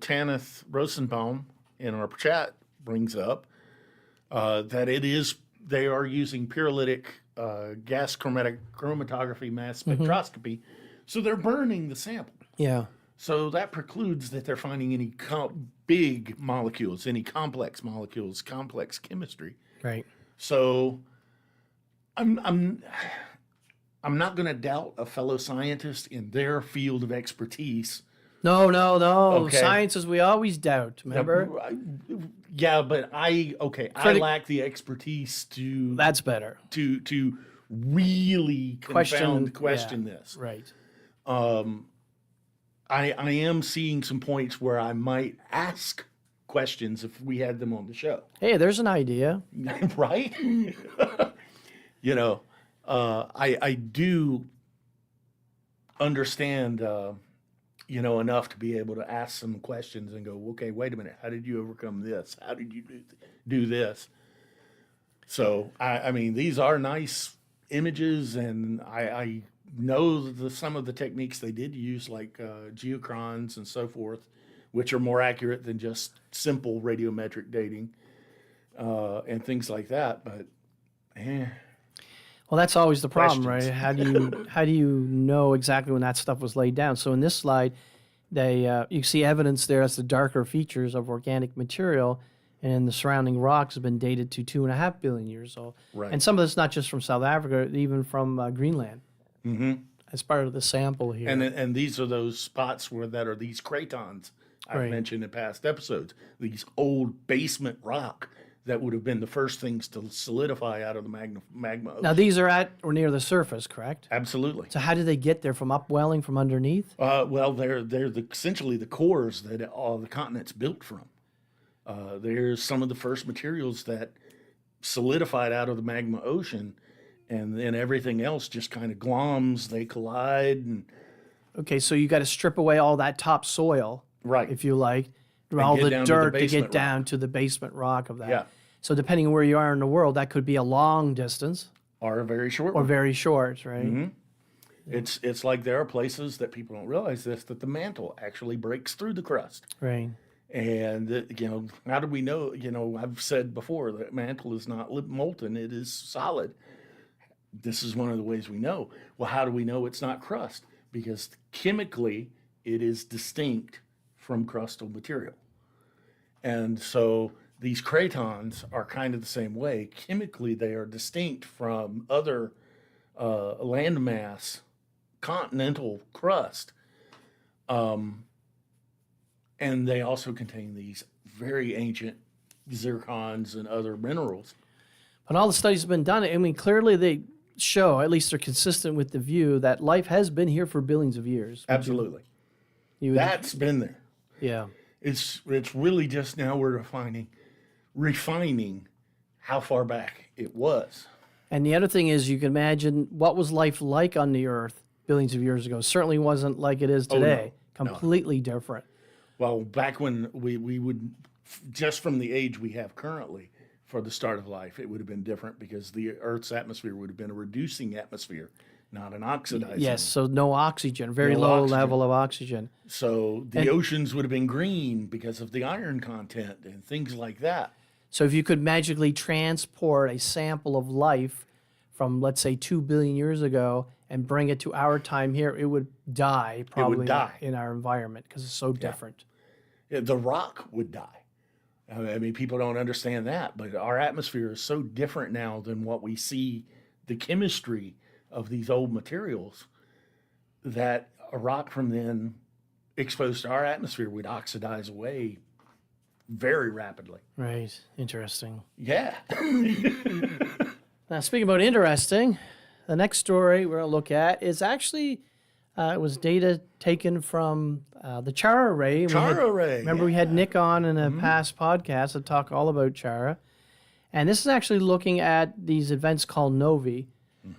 Tanith Rosenbaum in our chat brings up that they are using pyrolytic gas chromatography mass spectroscopy. So they're burning the sample. yeah. So that precludes that they're finding any big molecules, any complex molecules, complex chemistry. Right. So I'm not going to doubt a fellow scientist in their field of expertise. No. Okay. Sciences we always doubt, remember? Yeah, but I lack the expertise to That's better. to really question yeah, this. Right. I am seeing some points where I might ask questions if we had them on the show. Hey, there's an idea. Right? I do understand, enough to be able to ask some questions and go, okay, wait a minute. How did you overcome this? How did you do this? So, I mean, these are nice images, and I know some of the techniques they did use, like geochrons and so forth, which are more accurate than just simple radiometric dating and things like that. But, Well, that's always the problem, Questions. right? How do you know exactly when that stuff was laid down? So in this slide, you see evidence there as the darker features of organic material, and the surrounding rocks have been dated to 2.5 billion years old. Right. And some of this not just from South Africa, even from Greenland. Mm-hmm. As part of the sample here. And these are those spots that are these cratons I've Right. mentioned in past episodes. These old basement rock that would have been the first things to solidify out of the magma ocean. Now these are at or near the surface, correct? Absolutely. So how did they get there? From upwelling from underneath? Well, they're essentially the cores that all the continents built from. There's some of the first materials that solidified out of the magma ocean, and then everything else just kind of gloms. They collide, and Okay, so you got to strip away all that topsoil, right. if you like, all get the down to the dirt to get basement down to the basement rock of that. Yeah. So depending on where you are in the world, that could be a long distance Are very short. or very short, right? Mm-hmm. It's like there are places that people don't realize that the mantle actually breaks through the crust. Right. And, how do we know? I've said before that mantle is not molten, it is solid. This is one of the ways we know. Well, how do we know it's not crust? Because chemically, it is distinct from crustal material. And so these cratons are kind of the same way. Chemically, they are distinct from other landmass continental crust. And they also contain these very ancient zircons and other minerals. But all the studies have been done. I mean, clearly they show, at least they're consistent with the view that life has been here for billions of years. Absolutely. That's been there. Yeah. It's really just now we're refining how far back it was. And the other thing is, you can imagine what was life like on the Earth billions of years ago. Certainly wasn't like it is today. Completely different. Well, back when we would, just from the age we have currently for the start of life, it would have been different because the Earth's atmosphere would have been a reducing atmosphere, not an oxidizing. Yes, so no oxygen, very low level of oxygen. So the oceans would have been green because of the iron content and things like that. So if you could magically transport a sample of life from, let's say, 2 billion years ago and bring it to our time here, it would die probably in our environment because it's so different. Yeah, the rock would die. I mean, people don't understand that, but our atmosphere is so different now than what we see, the chemistry of these old materials, that a rock from then exposed to our atmosphere would oxidize away very rapidly. Right. Interesting. Yeah. Now, speaking about interesting, the next story we're going to look at is actually, it was data taken from the CHARA array. Remember, we had Nick on in a past podcast to talk all about CHARA. And this is actually looking at these events called novae.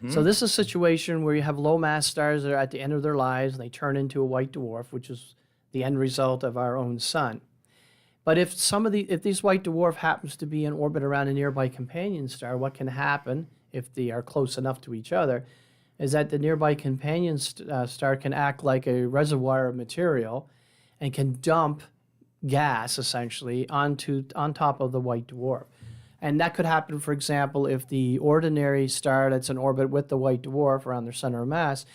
So this is a situation where you have low mass stars that are at the end of their lives, and they turn into a white dwarf, which is the end result of our own sun. But if these white dwarf happens to be in orbit around a nearby companion star, what can happen if they are close enough to each other is that the nearby companion star can act like a reservoir of material and can dump gas, essentially, on top of the white dwarf. And that could happen, for example, if the ordinary star that's in orbit with the white dwarf around their center of mass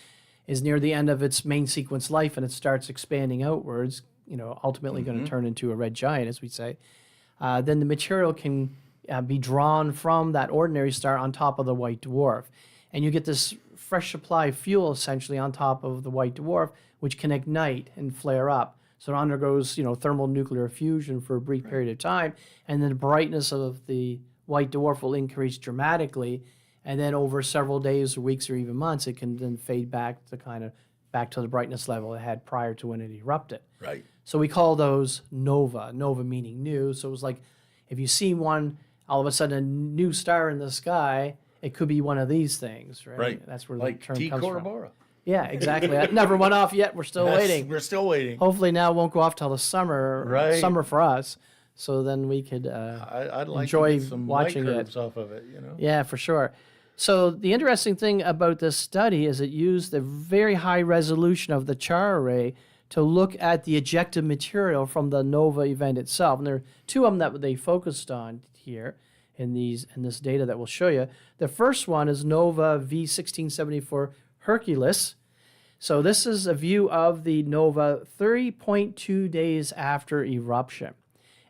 is near the end of its main sequence life and it starts expanding outwards, ultimately going to turn into a red giant, as we say, then the material can be drawn from that ordinary star on top of the white dwarf. And you get this fresh supply of fuel, essentially, on top of the white dwarf, which can ignite and flare up. So it undergoes, thermonuclear fusion for a brief period of time, and then the brightness of the white dwarf will increase dramatically, and then over several days or weeks or even months, it can then fade back to the brightness level it had prior to when it erupted. Right. So we call those nova meaning new. So it was like if you see one, all of a sudden a new star in the sky, it could be one of these things, right? Right. That's where like the term T. comes from. Corybora. Yeah, exactly. That never went off yet. We're still waiting. We're still waiting. Hopefully now it won't go off till the summer. Right. Summer for us. So then we could I'd like enjoy to get some watching light it. curves off of it, Yeah, for sure. So the interesting thing about this study is it used the very high resolution of the CHARA array to look at the ejected material from the nova event itself. And there are two of them that they focused on here in this data that we'll show you. The first one is nova V1674 Hercules. So this is a view of the nova 30.2 days after eruption.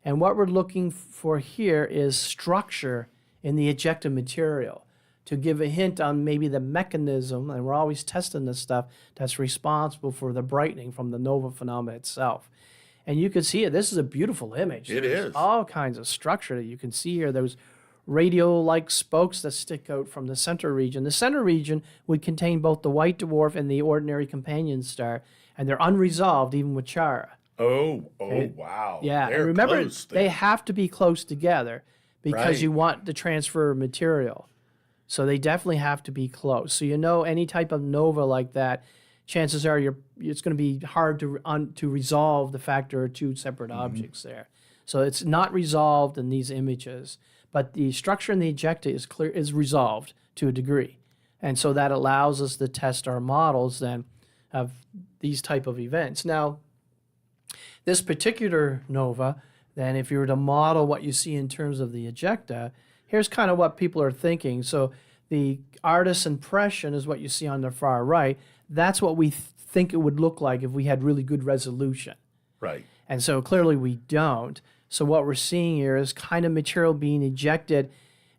And what we're looking for here is structure in the ejected material to give a hint on maybe the mechanism, and we're always testing this stuff, that's responsible for the brightening from the nova phenomena itself. And you can see it. This is a beautiful image. It There's is. all kinds of structure that you can see here. Those radio-like spokes that stick out from the center region. The center region would contain both the white dwarf and the ordinary companion star, and they're unresolved even with CHARA. Wow. Yeah, They're and remember, close they have to be close together because Right. you want the transfer of material. So they definitely have to be close. So any type of nova like that, chances are it's going to be hard to resolve the fact there are two separate objects there. So it's not resolved in these images, but the structure in the ejecta is resolved to a degree. And so that allows us to test our models then of these type of events. Now, this particular nova, then if you were to model what you see in terms of the ejecta, here's kind of what people are thinking. So the artist's impression is what you see on the far right. That's what we think it would look like if we had really good resolution. Right. And so clearly we don't. So what we're seeing here is kind of material being ejected,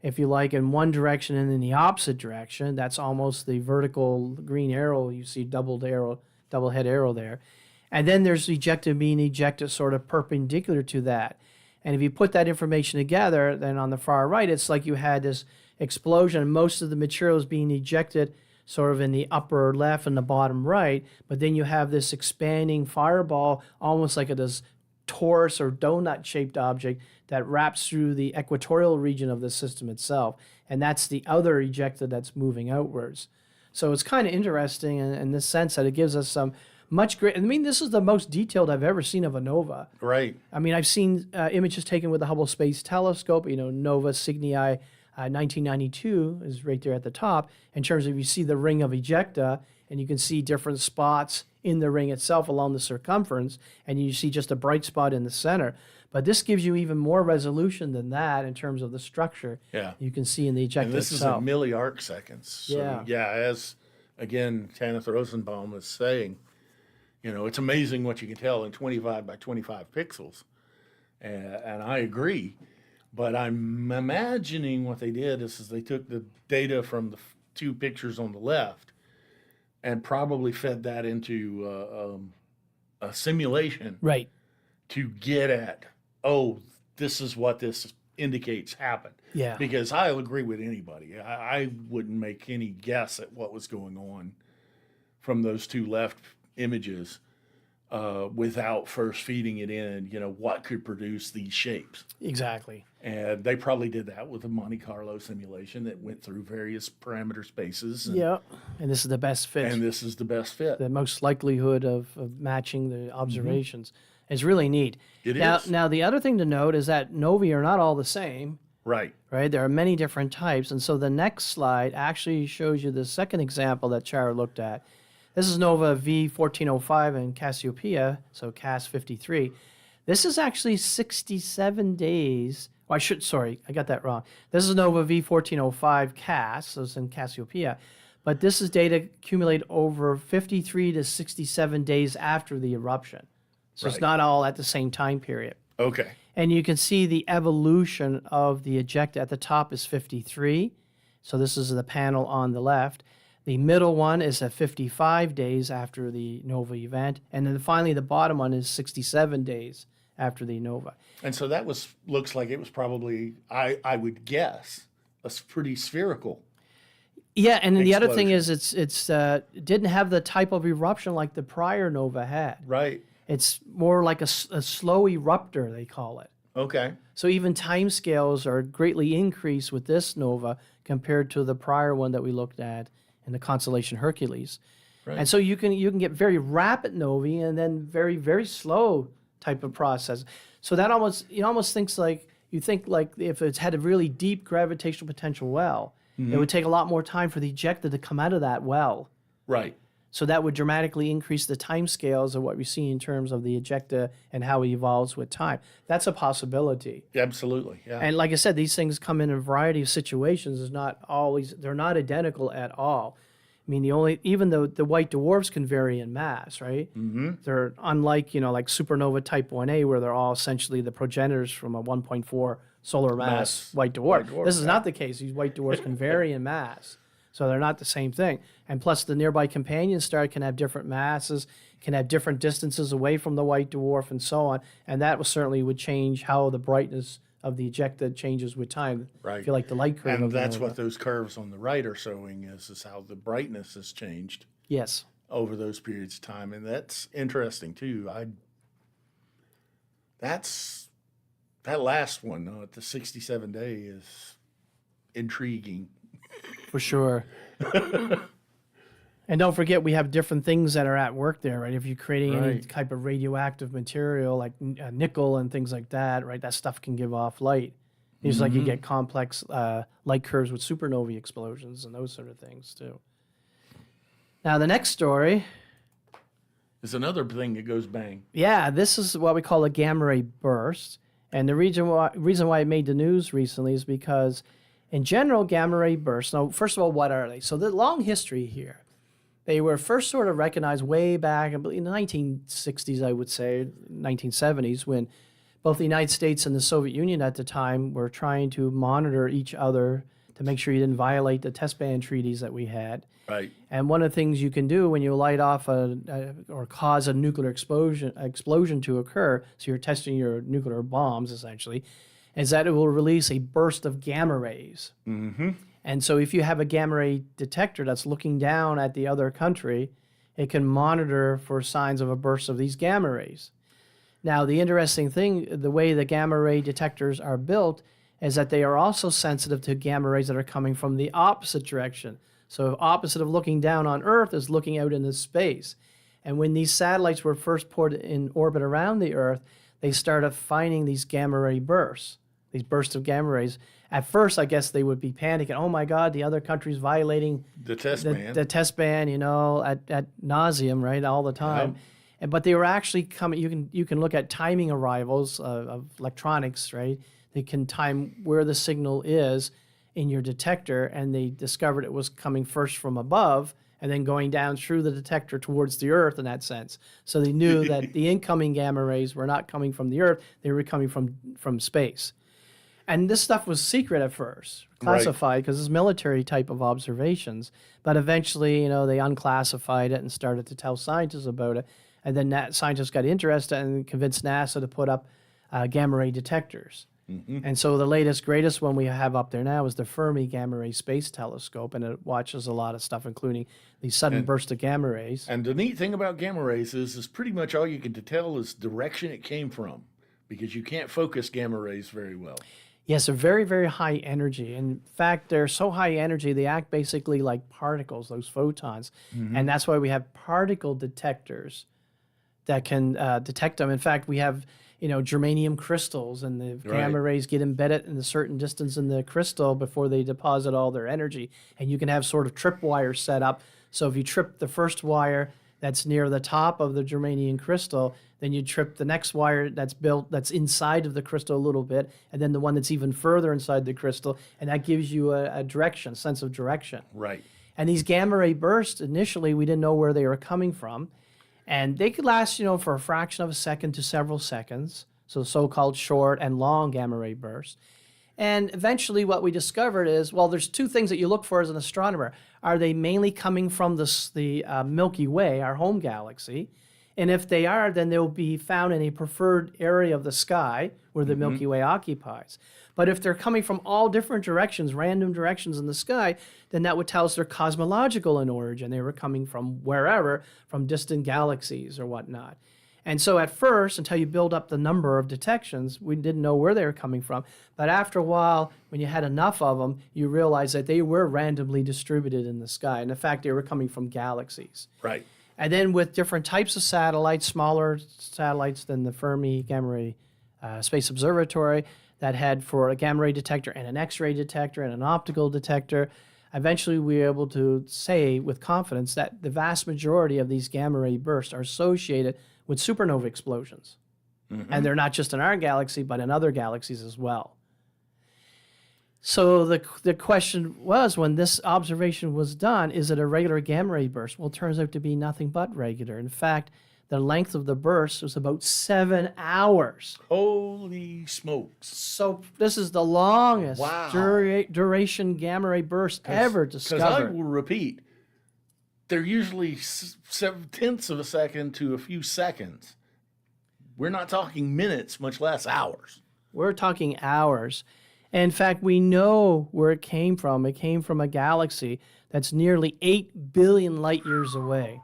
if you like, in one direction and in the opposite direction. That's almost the vertical green arrow. You see double head arrow there. And then there's being ejected sort of perpendicular to that. And if you put that information together, then on the far right, it's like you had this explosion, and most of the material is being ejected sort of in the upper left and the bottom right. But then you have this expanding fireball, almost like this torus or donut-shaped object that wraps through the equatorial region of the system itself. And that's the other ejecta that's moving outwards. So it's kind of interesting in the sense that it gives us some much great. I mean, this is the most detailed I've ever seen of a nova. Right. I mean, I've seen images taken with the Hubble Space Telescope. Nova Cygni 1992 is right there at the top. In terms of you see the ring of ejecta, and you can see different spots in the ring itself along the circumference, and you see just a bright spot in the center. But this gives you even more resolution than that in terms of the structure. Yeah. You can see in the ejecta And this itself. is in milli-arc seconds. So, Yeah. as, again, Kenneth Rosenbaum is saying, it's amazing what you can tell in 25 by 25 pixels. And I agree. But I'm imagining what they did is they took the data from the two pictures on the left and probably fed that into a simulation. Right. To get at, this is what this indicates happened. Yeah. Because I'll agree with anybody. I wouldn't make any guess at what was going on from those two left images without first feeding it in, what could produce these shapes. Exactly. And they probably did that with a Monte Carlo simulation that went through various parameter spaces. And, And this is the best fit. And this is the best fit. The most likelihood of matching the observations. It's really neat. It is. Now, the other thing to note is that novae are not all the same. Right. There are many different types. And so the next slide actually shows you the second example that CHARA looked at. This is nova V1405 in Cassiopeia, so Cas 53. This is actually 67 days. I got that wrong. This is nova V1405 Cas, so it's in Cassiopeia. But this is data accumulated over 53 to 67 days after the eruption. So It's not all at the same time period. Okay. And you can see the evolution of the ejecta. At the top is 53. So this is the panel on the left. The middle one is at 55 days after the nova event. And then finally, the bottom one is 67 days after the nova. And so that looks like it was probably, I would guess, a pretty spherical. Yeah, and the other thing is it didn't have the type of eruption like the prior nova had. Right. It's more like a slow eruptor, they call it. Okay. So even timescales are greatly increased with this nova compared to the prior one that we looked at in the constellation Hercules. Right. And so you can get very rapid novae and then very, very slow type of process. So that almost thinks like if it's had a really deep gravitational potential well, it would take a lot more time for the ejecta to come out of that well. Right. So that would dramatically increase the time scales of what we see in terms of the ejecta and how it evolves with time. That's a possibility. Absolutely, yeah. And like I said, these things come in a variety of situations. They're not identical at all. I mean, even though the white dwarfs can vary in mass, right? Mm-hmm. They're unlike, like supernova type 1A, where they're all essentially the progenitors from a 1.4 solar mass white dwarf. This is not the case. These white dwarfs can vary in mass. So they're not the same thing. And plus, the nearby companion star can have different masses, can have different distances away from the white dwarf, and so on. And that would change how the brightness of the ejecta changes with time. Right. If you like the light curve. And that's what those curves on the right are showing is how the brightness has changed. Yes. Over those periods of time. And that's interesting, too. That last one, the 67 day, is intriguing. For sure. And don't forget, we have different things that are at work there, right? If you're creating any type of radioactive material like nickel and things like that, right, that stuff can give off light. It's like you get complex light curves with supernovae explosions and those sort of things, too. Now, the next story is another thing that goes bang. Yeah, this is what we call a gamma ray burst. And the reason why it made the news recently is because in general, gamma ray bursts. Now, first of all, what are they? So the long history here. They were first sort of recognized way back in the 1960s, I would say, 1970s, when both the United States and the Soviet Union at the time were trying to monitor each other to make sure you didn't violate the test ban treaties that we had. Right. And one of the things you can do when you light off or cause a nuclear explosion to occur, so you're testing your nuclear bombs essentially, is that it will release a burst of gamma rays. Mm-hmm. And so if you have a gamma ray detector that's looking down at the other country, it can monitor for signs of a burst of these gamma rays. Now, the interesting thing, the way the gamma ray detectors are built is that they are also sensitive to gamma rays that are coming from the opposite direction. So opposite of looking down on Earth is looking out into space. And when these satellites were first put in orbit around the Earth, they started finding these gamma ray bursts, these bursts of gamma rays. At first, I guess they would be panicking. Oh my God, the other country's violating the test ban. The test ban, at nauseum, right, all the time. Yep. But they were actually coming. You can look at timing arrivals of electronics, right? They can time where the signal is in your detector, and they discovered it was coming first from above and then going down through the detector towards the Earth in that sense. So they knew that the incoming gamma rays were not coming from the Earth; they were coming from space. And this stuff was secret at first, classified, because it's military type of observations. But eventually, they unclassified it and started to tell scientists about it. And then scientists got interested and convinced NASA to put up gamma ray detectors. Mm-hmm. And so the greatest one we have up there now is the Fermi Gamma Ray Space Telescope, and it watches a lot of stuff, including these sudden bursts of gamma rays. And the neat thing about gamma rays is pretty much all you can tell is direction it came from, because you can't focus gamma rays very well. Yes, they're very, very high energy. In fact, they're so high energy, they act basically like particles, those photons. Mm-hmm. And that's why we have particle detectors that can detect them. In fact, we have, germanium crystals, and the gamma rays get embedded in a certain distance in the crystal before they deposit all their energy. And you can have sort of tripwires set up. So if you trip the first wire that's near the top of the germanium crystal, then you trip the next wire that's inside of the crystal a little bit, and then the one that's even further inside the crystal, and that gives you a sense of direction. Right. And these gamma ray bursts, initially, we didn't know where they were coming from, and they could last, for a fraction of a second to several seconds, so so-called short and long gamma ray bursts. And eventually what we discovered is, there's two things that you look for as an astronomer. Are they mainly coming from the Milky Way, our home galaxy? And if they are, then they'll be found in a preferred area of the sky where the Milky Way occupies. But if they're coming from all different directions, random directions in the sky, then that would tell us they're cosmological in origin. They were coming from wherever, from distant galaxies or whatnot. And so at first, until you build up the number of detections, we didn't know where they were coming from. But after a while, when you had enough of them, you realized that they were randomly distributed in the sky. And in fact, they were coming from galaxies. Right. And then with different types of satellites, smaller satellites than the Fermi Gamma Ray Space Observatory, that had for a gamma ray detector and an X-ray detector and an optical detector, eventually we were able to say with confidence that the vast majority of these gamma ray bursts are associated with supernova explosions. Mm-hmm. And they're not just in our galaxy, but in other galaxies as well. So the question was, when this observation was done, is it a regular gamma ray burst? Well, it turns out to be nothing but regular. In fact, the length of the burst was about 7 hours. Holy smokes. So this is the longest duration gamma ray burst ever discovered. Because I will repeat, they're usually 0.7 of a second to a few seconds. We're not talking minutes, much less hours. We're talking hours. In fact, we know where it came from. It came from a galaxy that's nearly 8 billion light years away.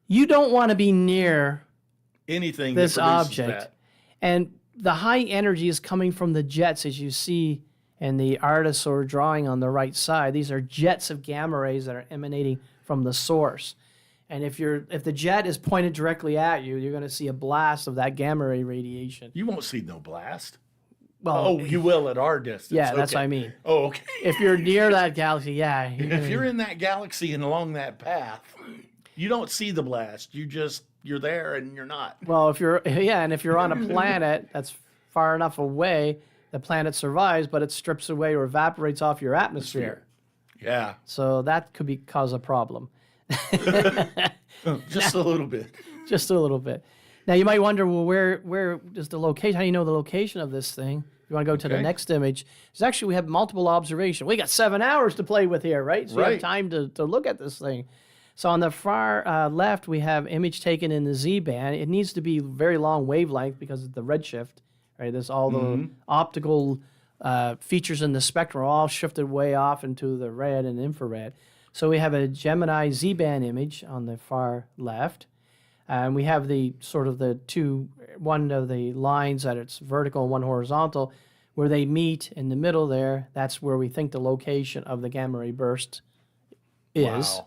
You don't want to be near anything this that produces object. that. And the high energy is coming from the jets, as you see in the artist's or drawing on the right side. These are jets of gamma rays that are emanating from the source. And if the jet is pointed directly at you, you're going to see a blast of that gamma ray radiation. You won't see no blast. Well, you will at our distance. Yeah, that's what I mean. Oh, okay. If you're near that galaxy, yeah. If you're in that galaxy and along that path, you don't see the blast. You're there and you're not. Well, if you're on a planet that's far enough away, the planet survives, but it strips away or evaporates off your atmosphere. Yeah. So that could cause a problem. Just a little bit. Just a little bit. Now you might wonder, well, where is the location? How do you know the location of this thing? you want to go to the Okay. next image, is actually we have multiple observation. We got 7 hours to play with here, right? So you have time to look at this thing. So on the far left, we have image taken in the Z band. It needs to be very long wavelength because of the redshift, right? There's all the optical features in the spectrum are all shifted way off into the red and infrared. So we have a Gemini Z band image on the far left. And we have the sort of the one of the lines that it's vertical and one horizontal, where they meet in the middle there. That's where we think the location of the gamma ray burst is.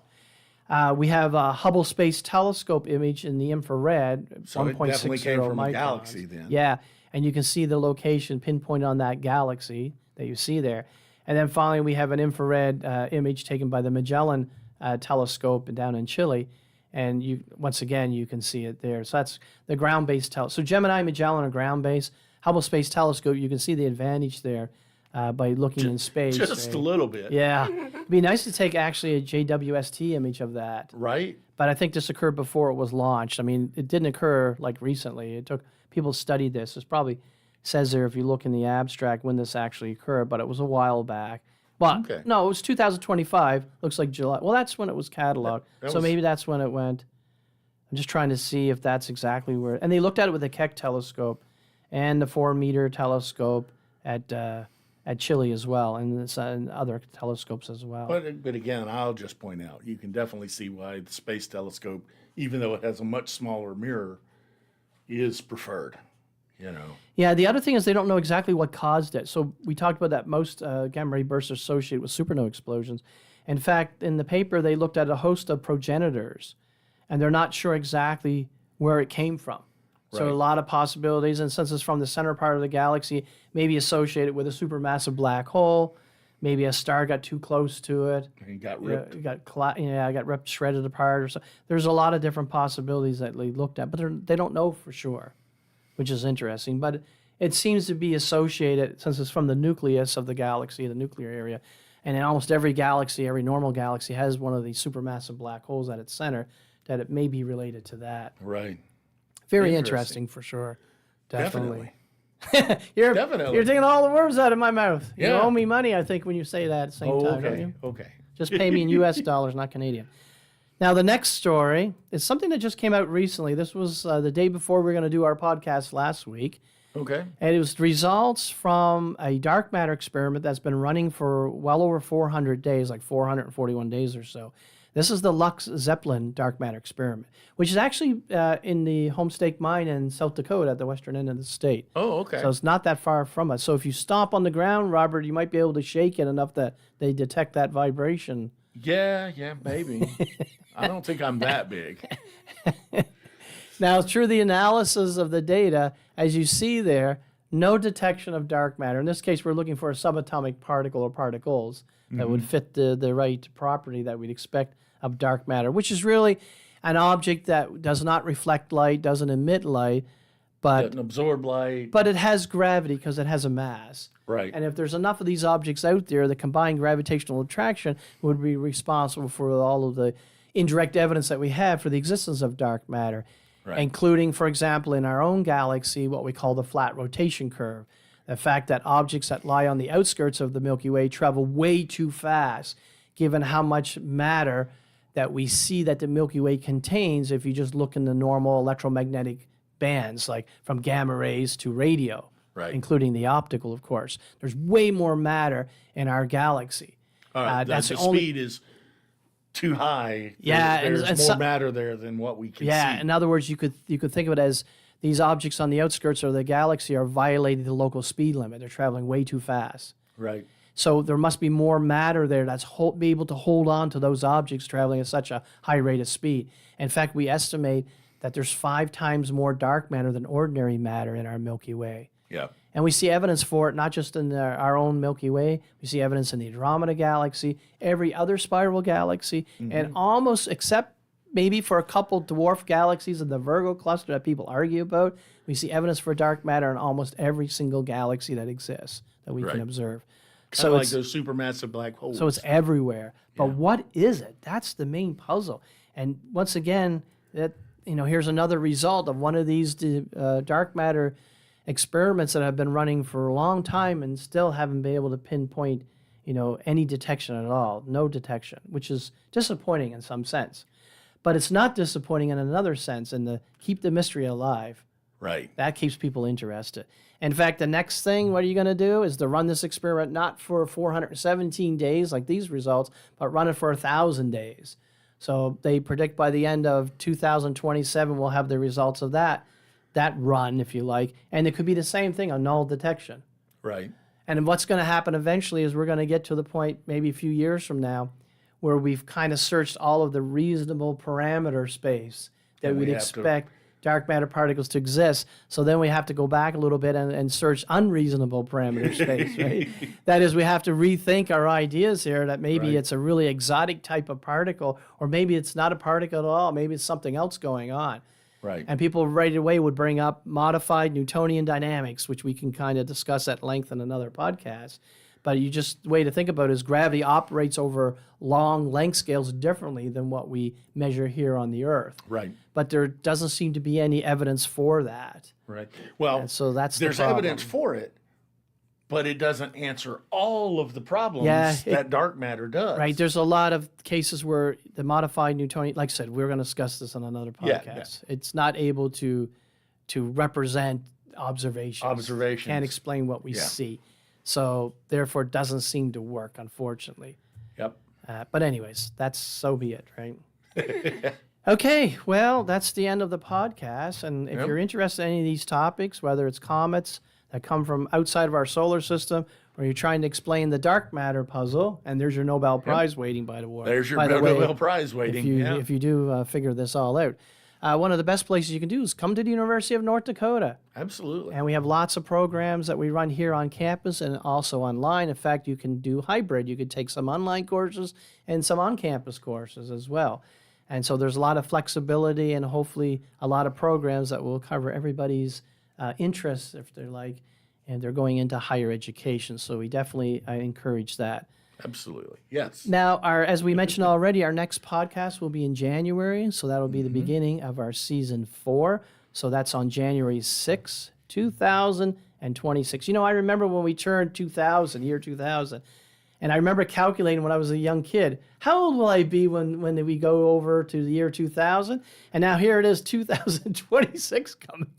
Wow. We have a Hubble Space Telescope image in the infrared, So it 1.60 definitely came from microns. a galaxy then. Yeah, and you can see the location pinpointed on that galaxy that you see there. And then finally, we have an infrared image taken by the Magellan telescope down in Chile. And once again, you can see it there. So that's the ground-based telescope. So Gemini, Magellan are ground-based. Hubble Space Telescope, you can see the advantage there by looking in space. Just a little bit. Yeah. It'd be nice to take actually a JWST image of that. Right? But I think this occurred before it was launched. I mean, it didn't occur like recently. It took people studied this. It probably says there if you look in the abstract when this actually occurred, but it was a while back. But Okay. no, it was 2025. Looks like July. Well, that's when it was cataloged. So maybe that's when it went. I'm just trying to see if that's exactly where. And they looked at it with the Keck telescope and the 4-meter telescope at Chile as well, and other telescopes as well. But again, I'll just point out, you can definitely see why the space telescope, even though it has a much smaller mirror, is preferred. You know. Yeah, the other thing is they don't know exactly what caused it. So we talked about that most gamma ray bursts are associated with supernova explosions. In fact, in the paper, they looked at a host of progenitors, and they're not sure exactly where it came from. So Right. a lot of possibilities, and since it's from the center part of the galaxy, maybe associated with a supermassive black hole, maybe a star got too close to it. And it got Yeah, ripped. it got ripped, shredded apart, or so. There's a lot of different possibilities that they looked at, but they don't know for sure, which is interesting. But it seems to be associated, since it's from the nucleus of the galaxy, the nuclear area, and in almost every galaxy, every normal galaxy has one of these supermassive black holes at its center, that it may be related to that. Right. Very Interesting. interesting for sure. Definitely. Definitely. You're taking all the words out of my mouth. You Yeah. owe me money, I think, when you say that at the same time, don't Okay. you? Okay. Just pay me in U.S. dollars, not Canadian. Now, the next story is something that just came out recently. This was the day before we were going to do our podcast last week. Okay. And it was results from a dark matter experiment that's been running for well over 400 days, like 441 days or so. This is the Lux ZEPLIN dark matter experiment, which is actually in the Homestake Mine in South Dakota at the western end of the state. Oh, okay. So it's not that far from us. So if you stomp on the ground, Robert, you might be able to shake it enough that they detect that vibration. Yeah, maybe. I don't think I'm that big. Now, through the analysis of the data, as you see there, no detection of dark matter. In this case, we're looking for a subatomic particle or particles that would fit the right property that we'd expect of dark matter, which is really an object that does not reflect light, doesn't emit light, Doesn't absorb light. but it has gravity because it has a mass. Right. And if there's enough of these objects out there, the combined gravitational attraction would be responsible for all of the indirect evidence that we have for the existence of dark matter, Right. including, for example, in our own galaxy, what we call the flat rotation curve. The fact that objects that lie on the outskirts of the Milky Way travel way too fast, given how much matter that we see that the Milky Way contains if you just look in the normal electromagnetic bands, like from gamma rays to radio, Right. including the optical, of course. There's way more matter in our galaxy. All right. That's the only- speed is too high. Yeah, and There's so- more matter there than what we can Yeah, see. in other words, you could think of it as these objects on the outskirts of the galaxy are violating the local speed limit. They're traveling way too fast. Right. So there must be more matter there that's be able to hold on to those objects traveling at such a high rate of speed. In fact, we estimate that there's 5 times more dark matter than ordinary matter in our Milky Way. Yeah. And we see evidence for it not just in our own Milky Way, we see evidence in the Andromeda galaxy, every other spiral galaxy, and almost except maybe for a couple dwarf galaxies in the Virgo cluster that people argue about, we see evidence for dark matter in almost every single galaxy that exists that we can Right. observe. Kind of like those supermassive black holes. So it's everywhere. But what is it? That's the main puzzle. And once again, here's another result of one of these dark matter experiments that have been running for a long time and still haven't been able to pinpoint, any detection at all, no detection, which is disappointing in some sense. But it's not disappointing in another sense, and to keep the mystery alive. Right. That keeps people interested. In fact, the next thing, what are you going to do is to run this experiment not for 417 days like these results, but run it for 1,000 days. So they predict by the end of 2027, we'll have the results of that run, if you like. And it could be the same thing on null detection. Right. And what's going to happen eventually is we're going to get to the point maybe a few years from now where we've kind of searched all of the reasonable parameter space that we'd expect dark matter particles to exist. So then we have to go back a little bit and search unreasonable parameter space, right? That is, we have to rethink our ideas here that maybe it's a really exotic type of particle, or maybe it's not a particle at all. Maybe it's something else going on. Right. And people right away would bring up modified Newtonian dynamics, which we can kind of discuss at length in another podcast. But the way to think about it is gravity operates over long length scales differently than what we measure here on the Earth. Right. But there doesn't seem to be any evidence for that. Right. Well, and so there's evidence for it, but it doesn't answer all of the problems that dark matter does. Right. There's a lot of cases where the modified Newtonian, like I said, we're going to discuss this on another podcast. Yeah. It's not able to represent observations. Can't explain what we see. So therefore, it doesn't seem to work, unfortunately. Yep. But anyways, so be it, right? Okay, well, that's the end of the podcast. And if you're interested in any of these topics, whether it's comets that come from outside of our solar system, or you're trying to explain the dark matter puzzle, and there's your Nobel Prize waiting, by the way. There's your Nobel Prize waiting. If you do figure this all out. One of the best places you can do is come to the University of North Dakota. Absolutely. And we have lots of programs that we run here on campus and also online. In fact, you can do hybrid. You could take some online courses and some on-campus courses as well. And so there's a lot of flexibility and hopefully a lot of programs that will cover everybody's interests, if they're and they're going into higher education. So we definitely encourage that. Absolutely. Yes. Now, as we mentioned already, our next podcast will be in January. So that'll be the beginning of our season 4. So that's on January 6, 2026. I remember when we turned 2000, year 2000. And I remember calculating when I was a young kid, how old will I be when we go over to the year 2000? And now here it is, 2026 coming.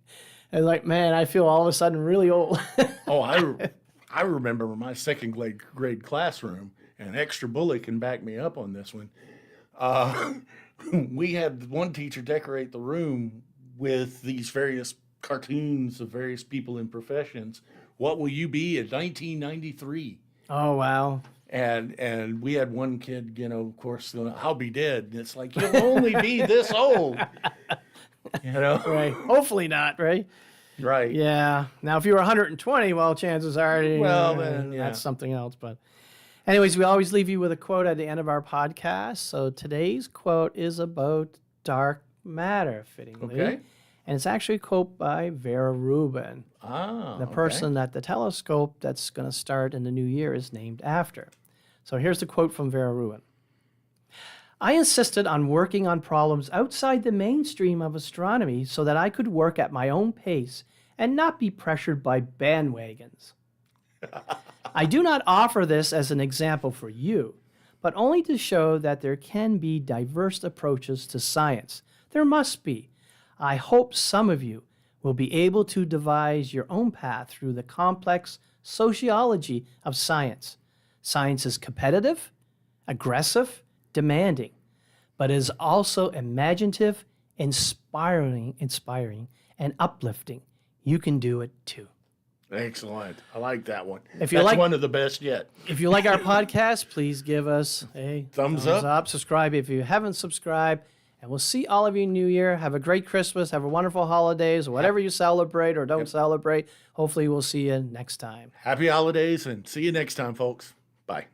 And man, I feel all of a sudden really old. I remember my second grade classroom, and Extra Bully can back me up on this one. We had one teacher decorate the room with these various cartoons of various people in professions. What will you be in 1993? Oh, wow. And we had one kid, of course, I'll be dead. And it's like, you'll only be this old. Right. Hopefully not, right? Right. Yeah. Now, if you were 120, well, chances are that's something else. But anyways, we always leave you with a quote at the end of our podcast. So today's quote is about dark matter, fittingly. Okay. And it's actually a quote by Vera Rubin. The person that the telescope that's going to start in the new year is named after. So here's the quote from Vera Rubin. I insisted on working on problems outside the mainstream of astronomy so that I could work at my own pace and not be pressured by bandwagons. I do not offer this as an example for you, but only to show that there can be diverse approaches to science. There must be. I hope some of you will be able to devise your own path through the complex sociology of science. Science is competitive, aggressive, demanding, but is also imaginative, inspiring, and uplifting. You can do it too. Excellent. I like that one. That's one of the best yet. If you like our podcast, please give us a thumbs up. Subscribe if you haven't subscribed. And we'll see all of you in New Year. Have a great Christmas. Have a wonderful holidays. Whatever you celebrate or don't celebrate, hopefully we'll see you next time. Happy holidays and see you next time, folks. Bye.